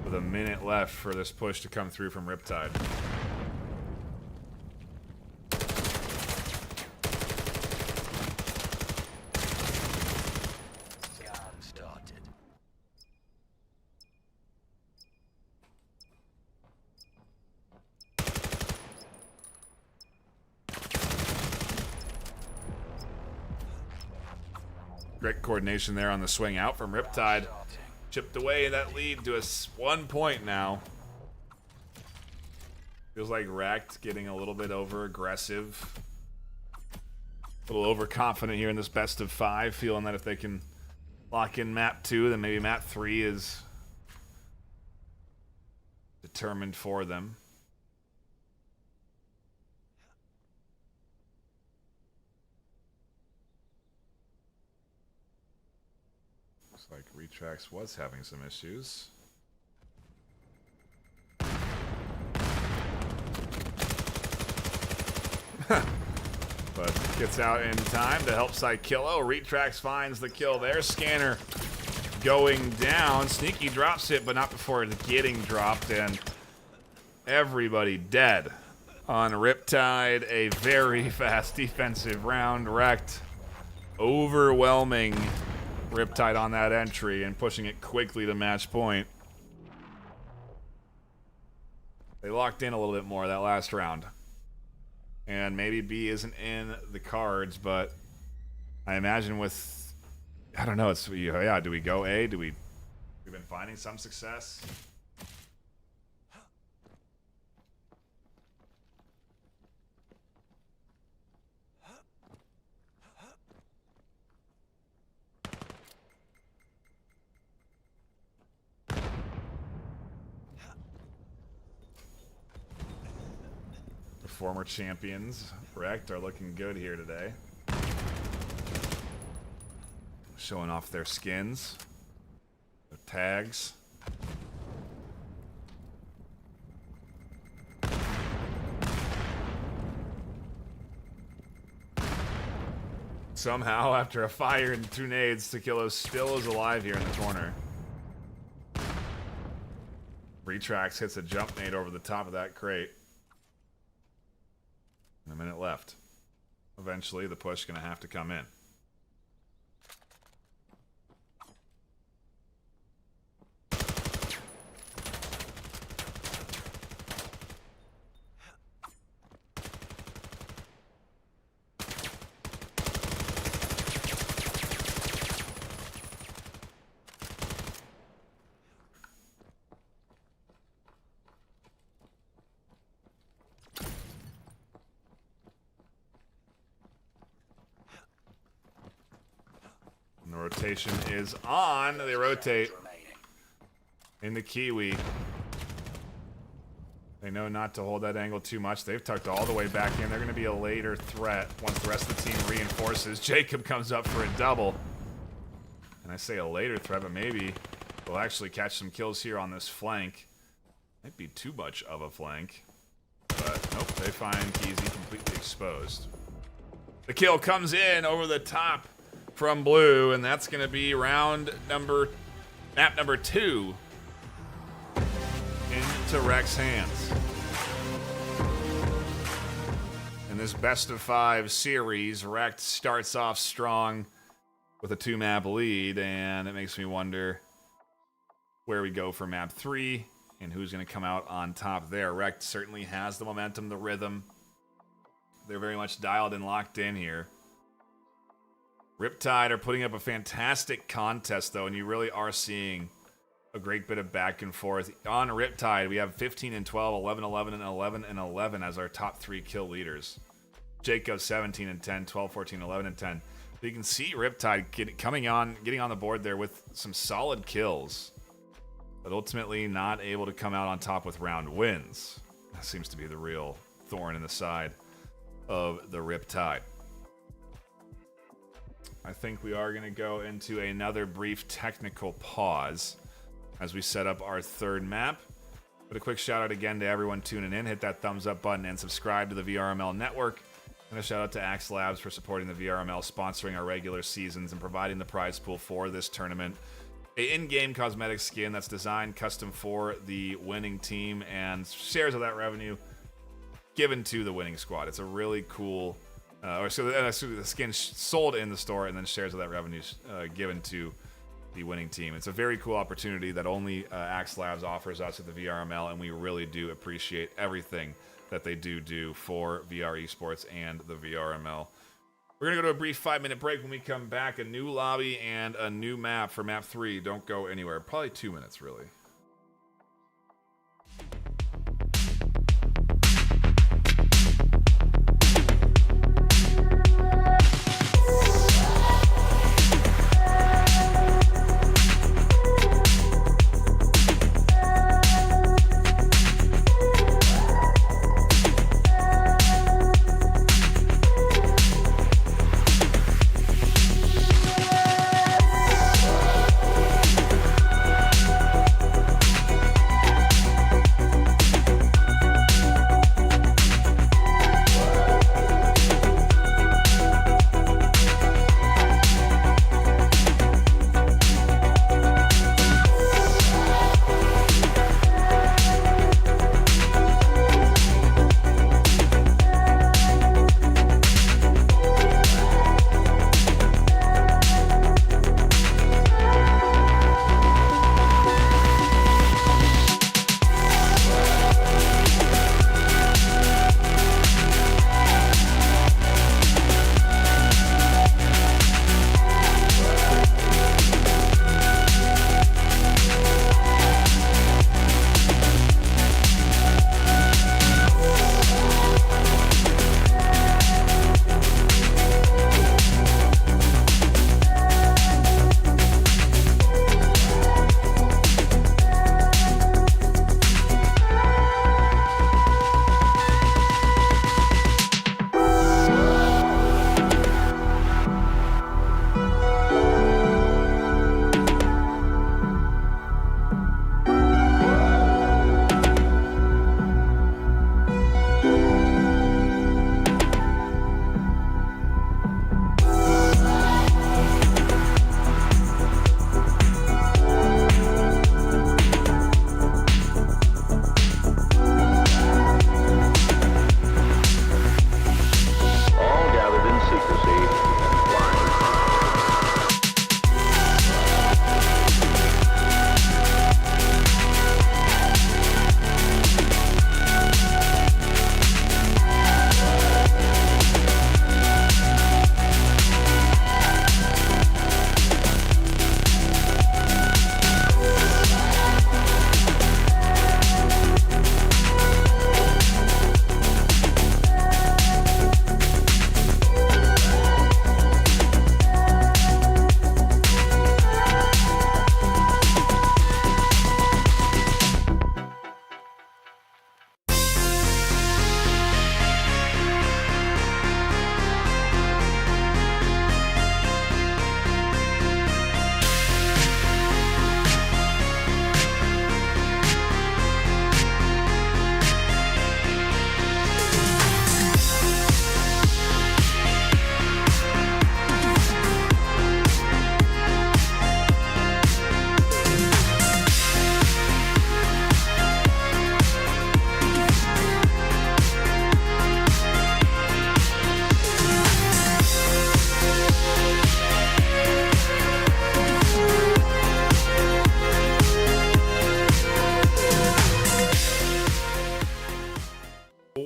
with a minute left for this push to come through from Riptide. Great coordination there on the swing out from Riptide. Chipped away that lead to 1 point now. Feels like Rekt getting a little bit over-aggressive. A little overconfident here in this best of 5, feeling that if they can lock in map 2, then maybe map 3 is determined for them. Like Retrax was having some issues. But gets out in time to help Psykillo. Retrax finds the kill there. Scanner going down. Sneaky drops it, but not before it's getting dropped, and everybody dead on Riptide. A very fast defensive round. Wrecked. Overwhelming Riptide on that entry and pushing it quickly to match point. They locked in a little bit more that last round. And maybe B isn't in the cards, but I imagine with, I don't know, it's, yeah, do we go A? We've been finding some success. Former champions, Wrecked, are looking good here today. Showing off their skins, their tags. Somehow, after a fire and 2 nades, Psykillo still is alive here in the corner. Retrax hits a jump nade over the top of that crate. A minute left. Eventually, the push is going to have to come in. The rotation is on. They rotate in the Kiwi. They know not to hold that angle too much. They've tucked all the way back in. They're going to be a later threat once the rest of the team reinforces. Jacob comes up for a double. And I say a later threat, but maybe they'll actually catch some kills here on this flank. Might be too much of a flank. But nope, they find Keezy completely exposed. The kill comes in over the top from Blue, and that's going to be map number 2 into Rex's hands. In this best of 5 series, Rex starts off strong with a 2-map lead, and it makes me wonder where we go for map 3 and who's going to come out on top there. Rex certainly has the momentum, the rhythm. They're very much dialed and locked in here. Riptide are putting up a fantastic contest, though, and you really are seeing a great bit of back and forth. On Riptide, we have 15 and 12, 11, 11, and 11 and 11 as our top 3 kill leaders. Jacob 17 and 10, 12, 14, 11, and 10. So you can see Riptide getting on the board there with some solid kills, but ultimately not able to come out on top with round wins. That seems to be the real thorn in the side of the Riptide. I think we are going to go into another brief technical pause as we set up our 3rd map. But a quick shout out again to everyone tuning in. Hit that thumbs up button and subscribe to the VRML network. And a shout out to Axe Labs for supporting the VRML, sponsoring our regular seasons and providing the prize pool for this tournament. An in-game cosmetic skin that's designed custom for the winning team, and shares of that revenue given to the winning squad. It's a really cool... the skin sold in the store, and then shares of that revenue given to the winning team. It's a very cool opportunity that only Axe Labs offers us at the VRML, and we really do appreciate everything that they do for VR esports and the VRML. We're going to go to a brief 5-minute break. When we come back, a new lobby and a new map for map 3. Don't go anywhere. Probably 2 minutes, really.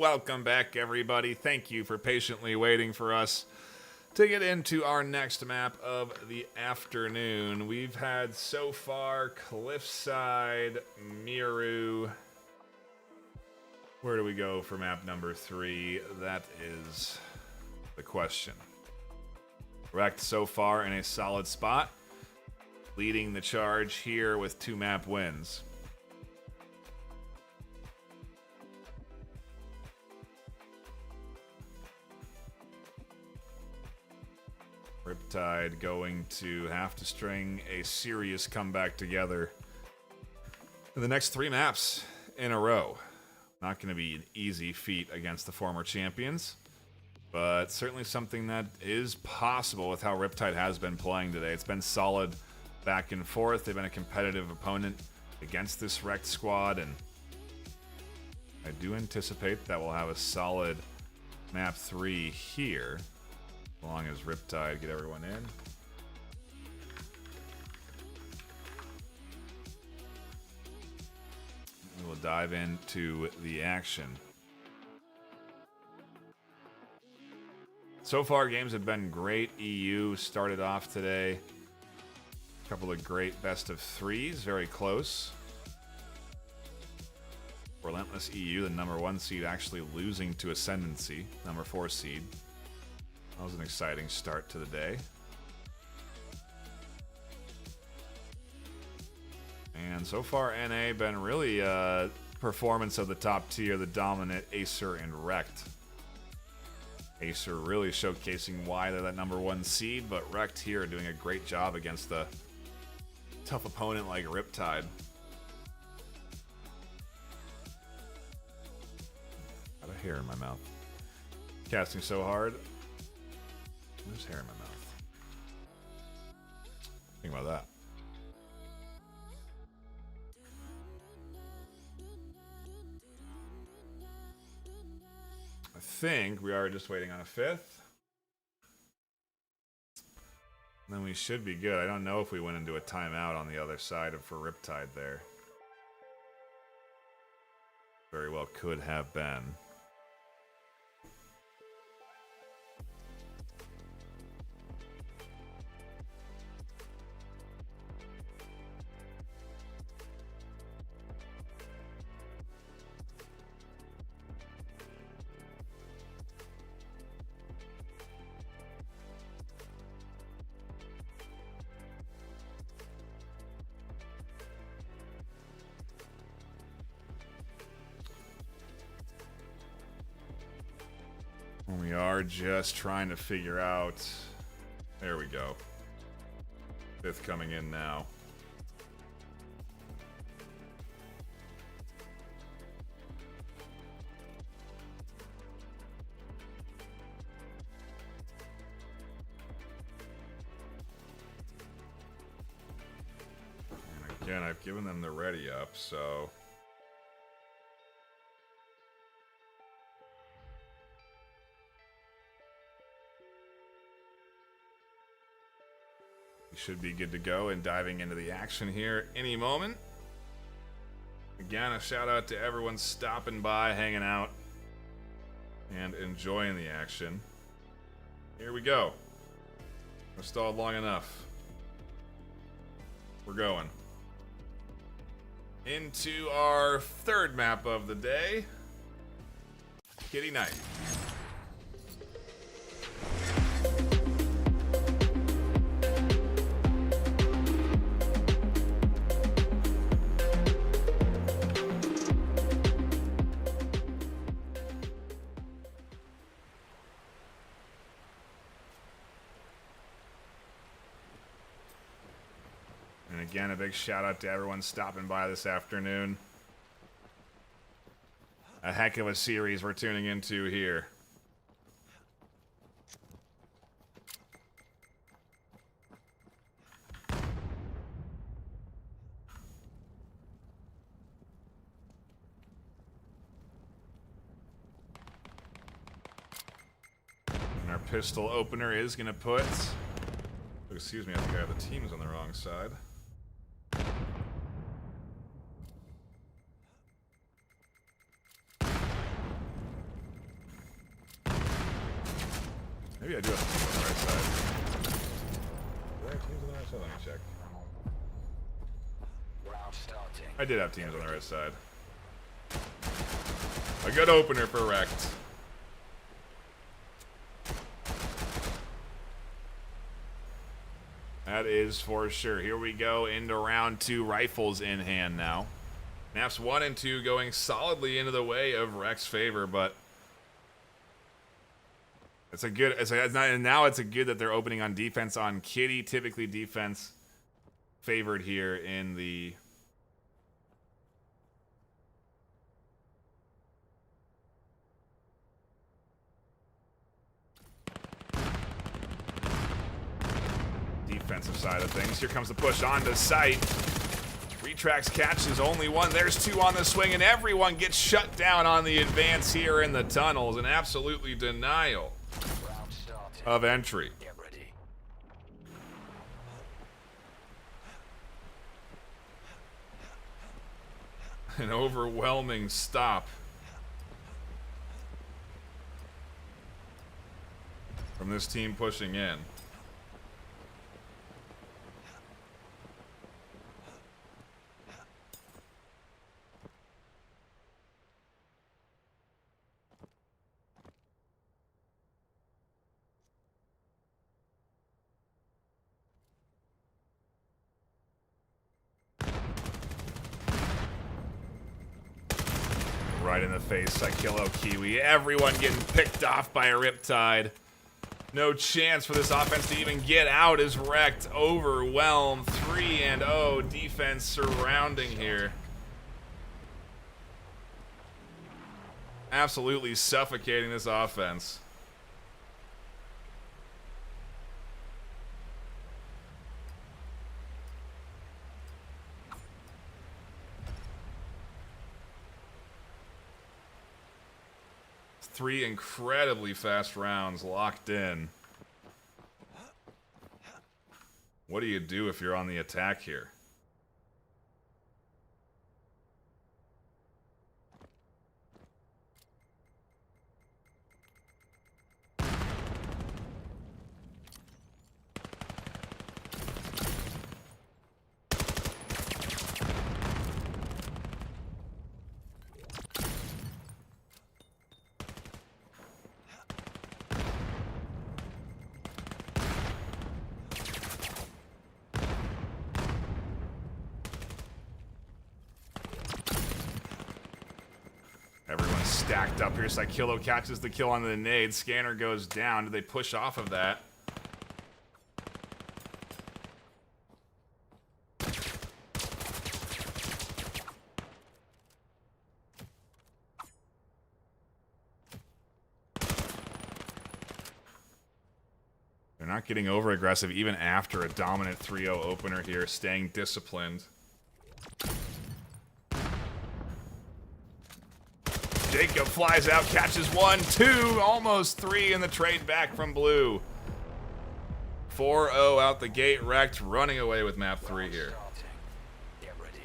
welcome back, everybody. Thank you for patiently waiting for us to get into our next map of the afternoon. We've had so far Cliffside, Miru. Where do we go for map number 3? That is the question. Wrecked so far in a solid spot, leading the charge here with 2 map wins. Riptide going to have to string a serious comeback together in the next 3 maps in a row. Not going to be an easy feat against the former champions, but certainly something that is possible with how Riptide has been playing today. It's been solid back and forth. They've been a competitive opponent against this wrecked squad, and I do anticipate that we'll have a solid map 3 here. As long as Riptide get everyone in. We will dive into the action. So far, games have been great. EU started off today. A couple of great best of 3s, very close. Relentless EU, the number 1 seed, actually losing to Ascendancy, number 4 seed. That was an exciting start to the day. And so far, NA been really performance of the top tier, the dominant Acer and Wrecked. Acer really showcasing why they're that number 1 seed, but Wrecked here doing a great job against a tough opponent like Riptide. Got a hair in my mouth. Casting so hard. There's hair in my mouth. Think about that. I think we are just waiting on a 5th. Then we should be good. I don't know if we went into a timeout on the other side for Riptide there. Very well could have been. We are just trying to figure out. There we go. 5th coming in now. And again, I've given them the ready up, so. Should be good to go and diving into the action here any moment. Again, a shout out to everyone stopping by, hanging out, and enjoying the action. Here we go. I've stalled long enough. We're going into our 3rd map of the day, Kitty Night. Again, a big shout out to everyone stopping by this afternoon. A heck of a series we're tuning into here. And our pistol opener is going to put... Oh, excuse me, I think I have the teams on the wrong side. Maybe I do have teams on the right side. Do I have teams on the right side? Let me check. Round starting. I did have teams on the right side. A good opener for Rect. That is for sure. Here we go into round 2. Rifles in hand now. Maps 1 and 2 going solidly into the way of Rec's favor, but it's a good. And now it's a good that they're opening on defense on Kitty. Typically defense favored here in the. Defensive side of things. Here comes the push onto site. Retracts catches only one. There's 2 on the swing, and everyone gets shut down on the advance here in the tunnels. An absolutely denial of entry. Get ready. An overwhelming stop from this team pushing in. Right in the face, Psychillo Kiwi. Everyone getting picked off by a Riptide. No chance for this offense to even get out as Wrecked. Overwhelmed. 3-0 defense surrounding here. Absolutely suffocating this offense. Three incredibly fast rounds locked in. What do you do if you're on the attack here? Everyone's stacked up here. Psychillo catches the kill on the nade. Scanner goes down. Do they push off of that? They're not getting over aggressive even after a dominant 3-0 opener here, staying disciplined. Jacob flies out, catches 1, 2, almost 3 in the trade back from Blue. 4-0 out the gate, Wrecked, running away with map 3 here. Get ready.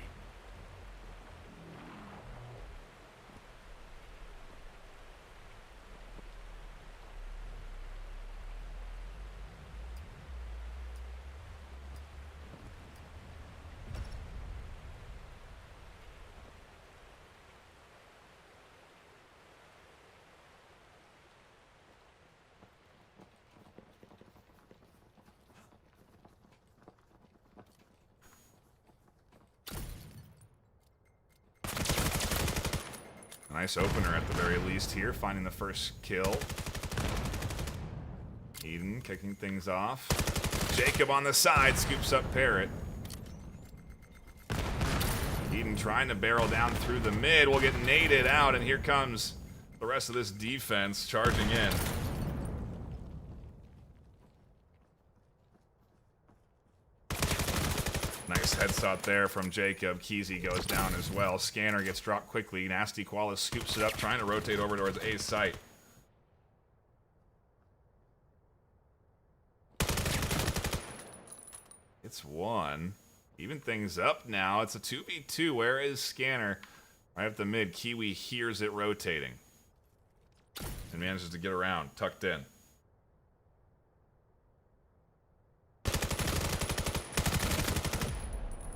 Nice opener at the very least here, finding the first kill. Eden kicking things off. Jacob on the side, scoops up Parrot. Eden trying to barrel down through the mid, will get naded out, and here comes the rest of this defense charging in. Nice headshot there from Jacob. Keezy goes down as well. Scanner gets dropped quickly. Nasty Koala scoops it up, trying to rotate over towards A's site. It's 1. Even things up now. It's a 2v2. Where is Scanner? Right up the mid. Kiwi hears it rotating and manages to get around, tucked in.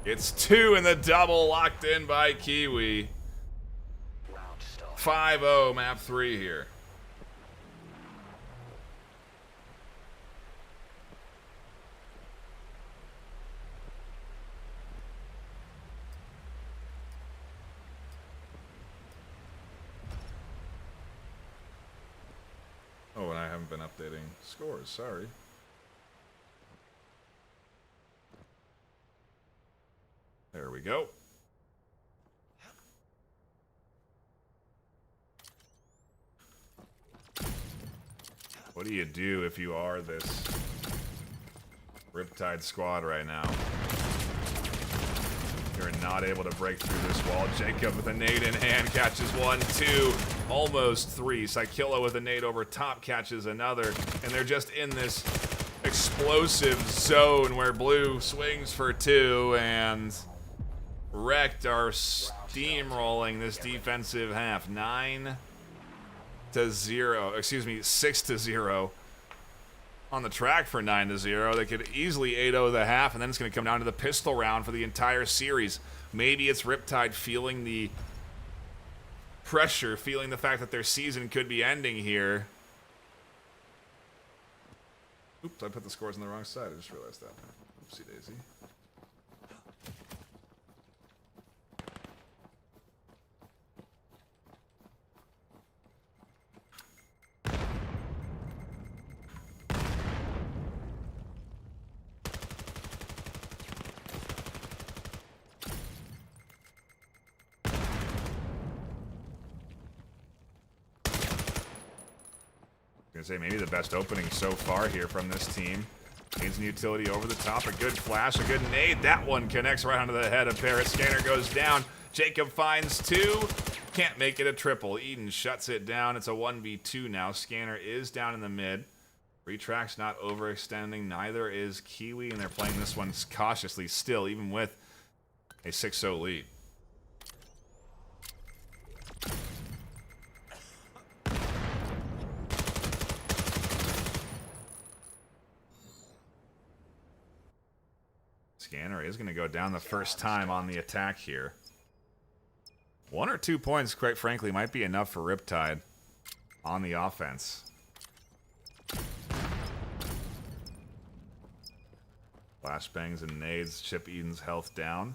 It's 2 in the double, locked in by Kiwi. Round start. 5-0, map 3 here. Oh, and I haven't been updating scores, sorry. There we go. What do you do if you are this Riptide squad right now? You're not able to break through this wall. Jacob with a nade in hand catches 1, 2, almost 3. Psychilla with a nade over top catches another. And they're just in this explosive zone where blue swings for 2 and wrecked are steamrolling this defensive half. 9-0. Excuse me, 6-0. On the track for 9-0. They could easily 8-0 the half, and then it's going to come down to the pistol round for the entire series. Maybe it's Riptide feeling the pressure, feeling the fact that their season could be ending here. Oops, I put the scores on the wrong side. I just realized that. Oopsie daisy. Gonna say maybe the best opening so far here from this team. Needs an utility over the top, a good flash, a good nade. That one connects right onto the head of Parrot. Scanner goes down. Jacob finds 2. Can't make it a triple. Eden shuts it down. It's a 1v2 now. Scanner is down in the mid. Retract's not overextending. Neither is Kiwi, and they're playing this one cautiously still, even with a 6-0 lead. Scanner is going to go down the first time on the attack here. 1 or 2 points, quite frankly, might be enough for Riptide on the offense. Flashbangs and nades chip Eden's health down.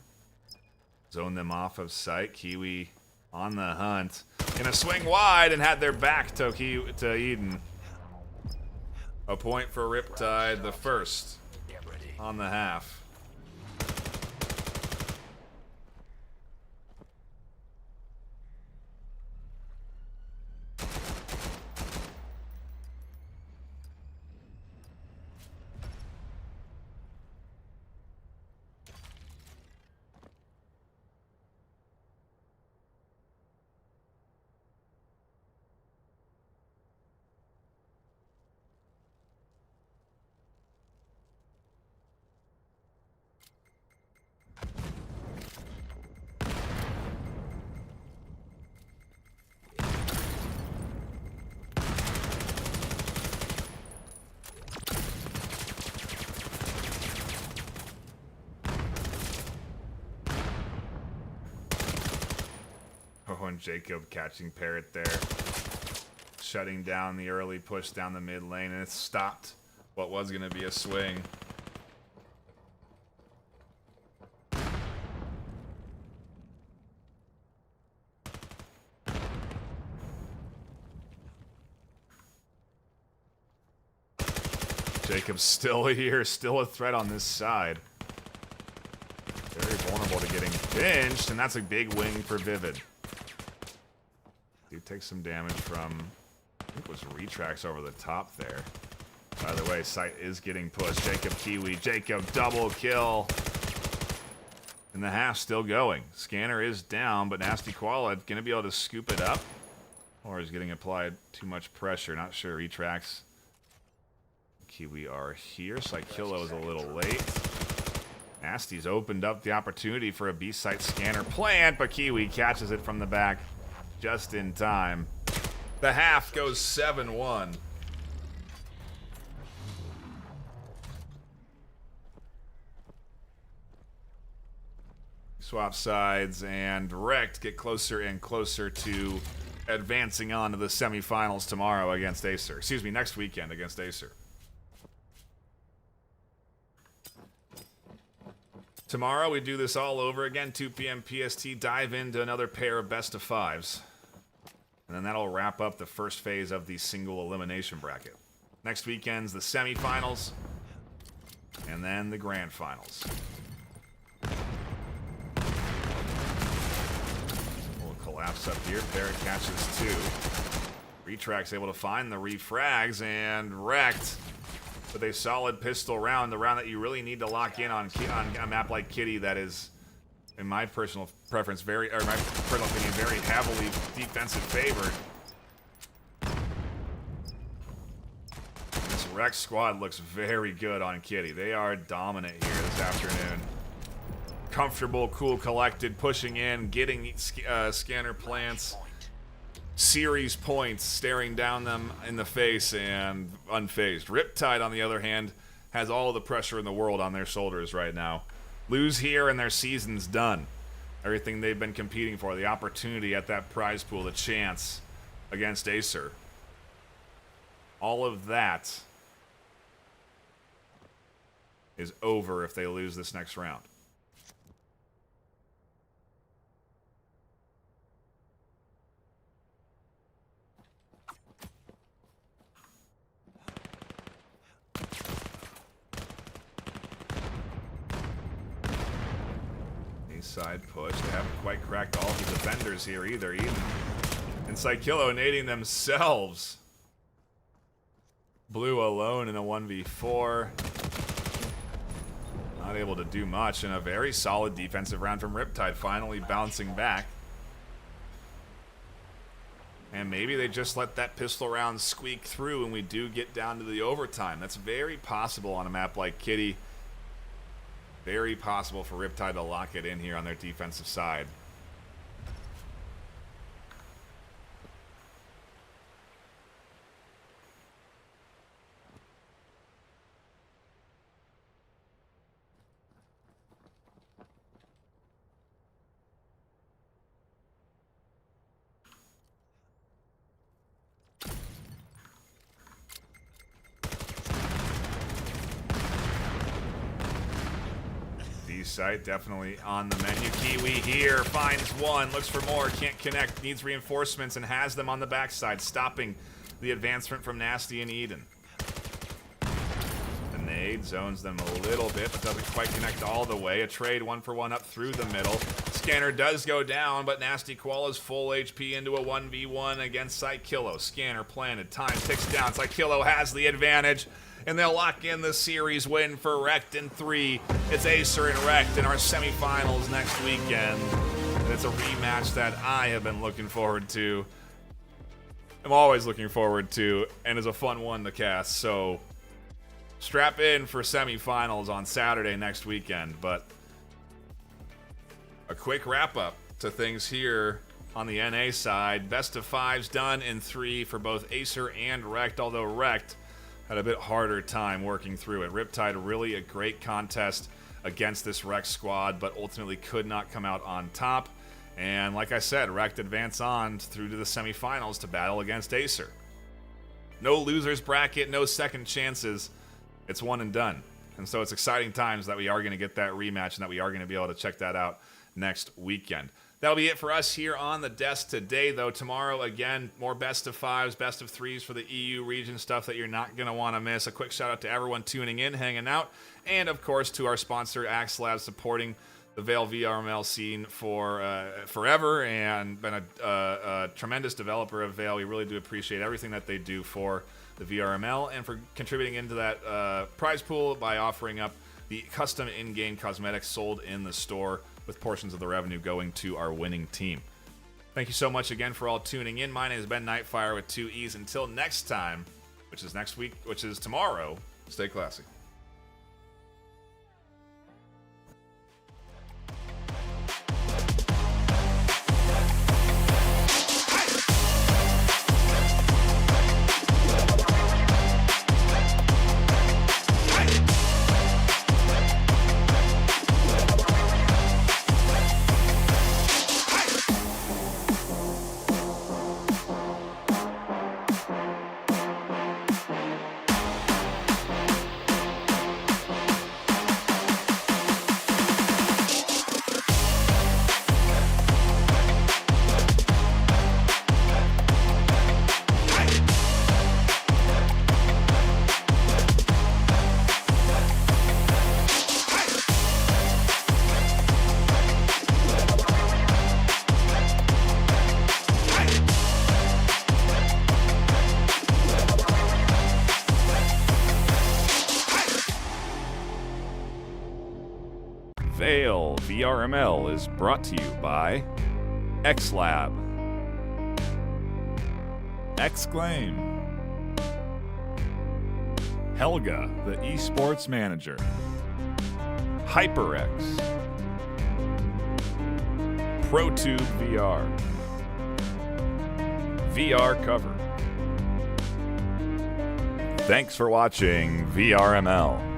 Zone them off of sight. Kiwi on the hunt. Gonna swing wide and had their back to Eden. A point for Riptide, the first Get ready. on the half. Oh, and Jacob catching Parrot there. Shutting down the early push down the mid lane, and it stopped what was going to be a swing. Jacob's still here, still a threat on this side. Very vulnerable to getting pinched, and that's a big wing for Vivid. Dude takes some damage from, I think it was retracts over the top there. By the way, Sight is getting pushed. Jacob Kiwi, Jacob double kill. And the half still going. Scanner is down, but Nasty Koala gonna be able to scoop it up. Or is getting applied too much pressure. Not sure. Retracts. Kiwi are here. Psychilla is a little late. Nasty's opened up the opportunity for a B-site scanner plant, but Kiwi catches it from the back just in time. The half goes 7-1. swap sides, and Wrecked get closer and closer to advancing on to the semifinals tomorrow against Acer. Excuse me, next weekend against Acer. Tomorrow we do this all over again, 2 p.m. PST, dive into another pair of best of fives. And then that'll wrap up the first phase of the single elimination bracket. Next weekend's the semifinals, and then the grand finals. We'll collapse up here. Parrot catches 2. Retract's able to find the refrags, and Wrecked with a solid pistol round, the round that you really need to lock in on a map like Kitty that is, in my personal preference, my personal opinion, very heavily defensive favored. This Rex squad looks very good on Kitty. They are dominant here this afternoon. Comfortable, cool, collected, pushing in, getting scanner plants, series points, staring down them in the face and unfazed. Riptide, on the other hand, has all the pressure in the world on their shoulders right now. Lose here and their season's done. Everything they've been competing for, the opportunity at that prize pool, the chance against Acer. All of that is over if they lose this next round. Side push. They haven't quite cracked all the defenders here either. Eden and Psychillo nading themselves. Blue alone in a 1v4. Not able to do much in a very solid defensive round from Riptide, finally bouncing back. And maybe they just let that pistol round squeak through and we do get down to the overtime. That's very possible on a map like Kitty. Very possible for Riptide to lock it in here on their defensive side. Site definitely on the menu. Kiwi here finds one, looks for more, can't connect, needs reinforcements, and has them on the backside, stopping the advancement from Nasty and Eden. The nade zones them a little bit, but doesn't quite connect all the way. A trade 1-for-1 up through the middle. Scanner does go down, but Nasty Koala's full HP into a 1v1 against Psychillo. Scanner planted, time ticks down. Psychillo has the advantage, and they'll lock in the series win for Wrecked in 3. It's Acer and Wrecked in our semifinals next weekend. And it's a rematch that I have been looking forward to. I'm always looking forward to, and is a fun one to cast. So strap in for semifinals on Saturday next weekend. But a quick wrap up to things here on the NA side. Best of 5s done in 3 for both Acer and Wrecked, although Wrecked had a bit harder time working through it. Riptide, really a great contest against this Wrecked squad, but ultimately could not come out on top. And like I said, Wrecked advance on through to the semifinals to battle against Acer. No losers bracket, no second chances. It's one and done. And so it's exciting times that we are going to get that rematch and that we are going to be able to check that out next weekend. That'll be it for us here on the desk today, though. Tomorrow, again, more best of 5s, best of 3s for the EU region, stuff that you're not going to want to miss. A quick shout out to everyone tuning in, hanging out, and of course to our sponsor, Axe Labs, supporting the VAIL VRML scene for forever, and been a tremendous developer of VAIL. We really do appreciate everything that they do for the VRML and for contributing into that prize pool by offering up the custom in-game cosmetics sold in the store, with portions of the revenue going to our winning team. Thank you so much again for all tuning in. My name is Ben Nightfire with 2 E's. Until next time, which is next week, which is tomorrow, stay classy. VAIL VRML is brought to you by XLab, Exclaim, Helga, the esports manager, HyperX, ProTube VR, VR Cover. Thanks for watching VRML.